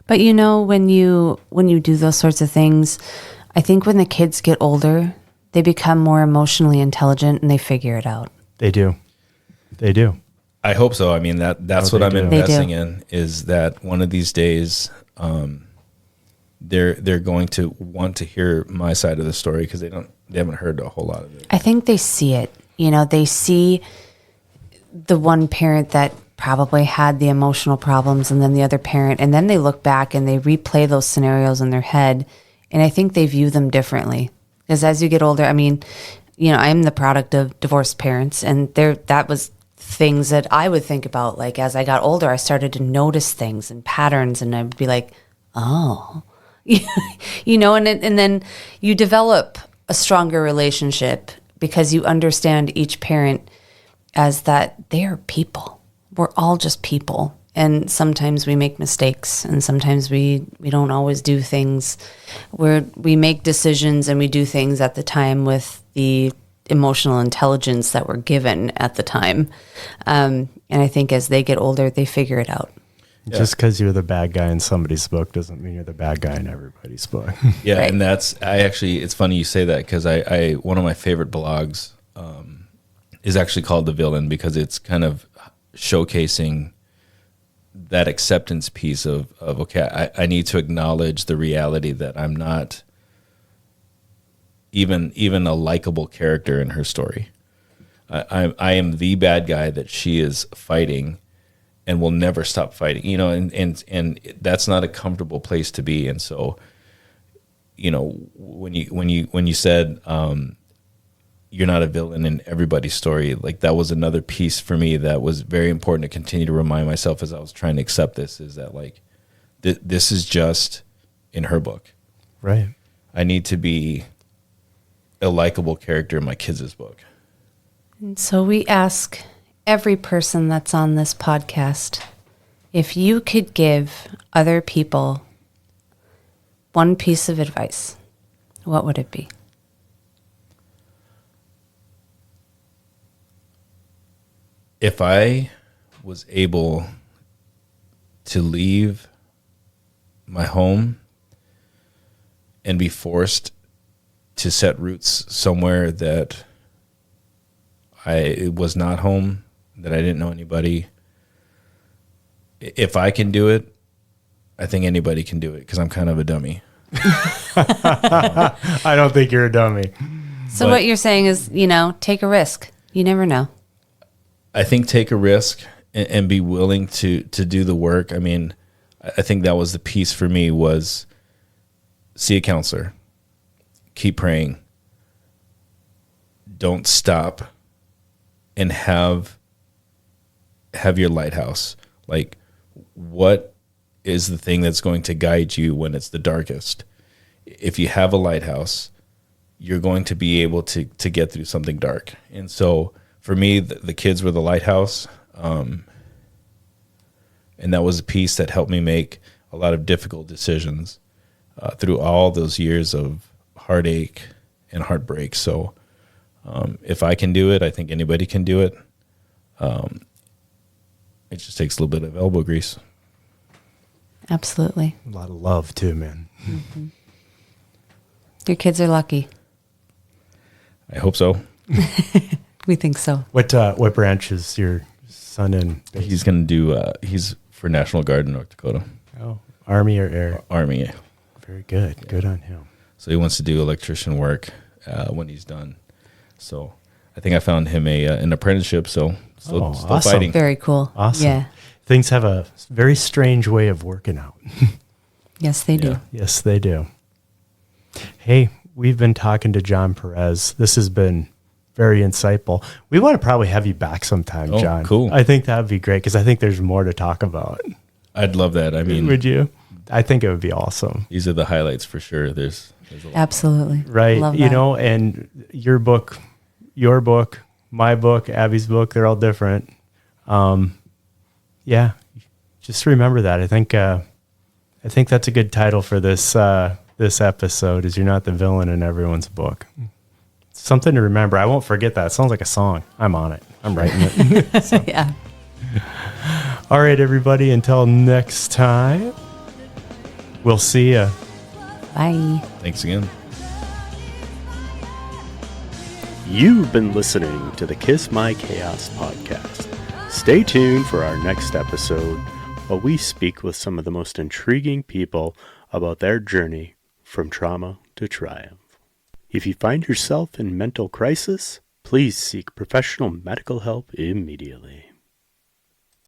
[SPEAKER 3] But you know, when you do those sorts of things, I think when the kids get older, they become more emotionally intelligent and they figure it out.
[SPEAKER 2] They do.
[SPEAKER 4] I hope so. I mean, that's what I'm
[SPEAKER 2] do.
[SPEAKER 4] investing in, is that one of these days, they're going to want to hear my side of the story, because they haven't heard a whole lot of it.
[SPEAKER 3] I think they see it. You know, they see the one parent that probably had the emotional problems, and then the other parent, and then they look back and they replay those scenarios in their head, and I think they view them differently. Because as you get older, I mean, you know, I'm the product of divorced parents, and that was things that I would think about. Like, as I got older, I started to notice things and patterns, and I'd be like, oh, you know, and then you develop a stronger relationship because you understand each parent as that they are people. We're all just people. And sometimes we make mistakes, and sometimes we don't always do things where we make decisions and we do things at the time with the emotional intelligence that we're given at the time. And I think as they get older, they figure it out.
[SPEAKER 2] Yeah. Just because you're the bad guy in somebody's book doesn't mean you're the bad guy in everybody's book.
[SPEAKER 4] Yeah,
[SPEAKER 3] Right.
[SPEAKER 4] and it's funny you say that, because I one of my favorite blogs is actually called The Villain, because it's kind of showcasing that acceptance piece of okay, I need to acknowledge the reality that I'm not even a likable character in her story. I am the bad guy that she is fighting and will never stop fighting, you know, and that's not a comfortable place to be. And so, you know, when you said you're not a villain in everybody's story, like that was another piece for me that was very important to continue to remind myself as I was trying to accept this, is that like this is just in her book.
[SPEAKER 2] Right.
[SPEAKER 4] I need to be a likable character in my kids' book.
[SPEAKER 3] And so we ask every person that's on this podcast, if you could give other people one piece of advice, what would it be?
[SPEAKER 4] If I was able to leave my home and be forced to set roots somewhere that it was not home, that I didn't know anybody, if I can do it, I think anybody can do it, because I'm kind of a dummy.
[SPEAKER 2] I don't think you're a dummy.
[SPEAKER 3] So
[SPEAKER 4] But-
[SPEAKER 3] what you're saying is, you know, take a risk. You never know.
[SPEAKER 4] I think take a risk and be willing to do the work. I mean, I think that was the piece for me, was see a counselor, keep praying, don't stop, and have your lighthouse. Like, what is the thing that's going to guide you when it's the darkest? If you have a lighthouse, you're going to be able to get through something dark. And so for me, the kids were the lighthouse. And that was a piece that helped me make a lot of difficult decisions through all those years of heartache and heartbreak. So if I can do it, I think anybody can do it. It just takes a little bit of elbow grease.
[SPEAKER 3] Absolutely.
[SPEAKER 2] A lot of love too, man.
[SPEAKER 3] Mm-hmm. Your kids are lucky.
[SPEAKER 4] I hope so.
[SPEAKER 3] We think so.
[SPEAKER 2] What branch is your son in?
[SPEAKER 4] He's going to do, he's for National Guard in North Dakota.
[SPEAKER 2] Oh, Army or Air?
[SPEAKER 4] Army.
[SPEAKER 2] Very good. Yeah. Good on him.
[SPEAKER 4] So he wants to do electrician work when he's done. So I think I found him an apprenticeship, so still
[SPEAKER 2] awesome.
[SPEAKER 4] fighting.
[SPEAKER 3] Very cool.
[SPEAKER 2] Awesome.
[SPEAKER 3] Yeah.
[SPEAKER 2] Things have a very strange way of working out.
[SPEAKER 3] Yes, they do.
[SPEAKER 4] Yeah.
[SPEAKER 2] Yes, they do. Hey, we've been talking to John Perez. This has been very insightful. We want to probably have you back sometime,
[SPEAKER 4] Oh,
[SPEAKER 2] John.
[SPEAKER 4] cool.
[SPEAKER 2] I think that would be great because I think there's more to talk about.
[SPEAKER 4] I'd love that. I mean,
[SPEAKER 2] Would you? I think it would be awesome.
[SPEAKER 4] these are the highlights for sure. There's a lot.
[SPEAKER 3] Absolutely.
[SPEAKER 2] Right.
[SPEAKER 3] Love
[SPEAKER 2] You
[SPEAKER 3] that.
[SPEAKER 2] know, and your book, my book, Abby's book, they're all different. Yeah. Just remember that. I think that's a good title for this episode is You're Not the Villain in Everyone's Book. Something to remember. I won't forget that. It sounds like a song. I'm on it. I'm writing it.
[SPEAKER 3] Yeah.
[SPEAKER 2] All right, everybody. Until next time, we'll see ya.
[SPEAKER 3] Bye.
[SPEAKER 4] Thanks again.
[SPEAKER 2] You've been listening to the Kiss My Chaos podcast. Stay tuned for our next episode while we speak with some of the most intriguing people about their journey from trauma to triumph. If you find yourself in mental crisis, please seek professional medical help immediately.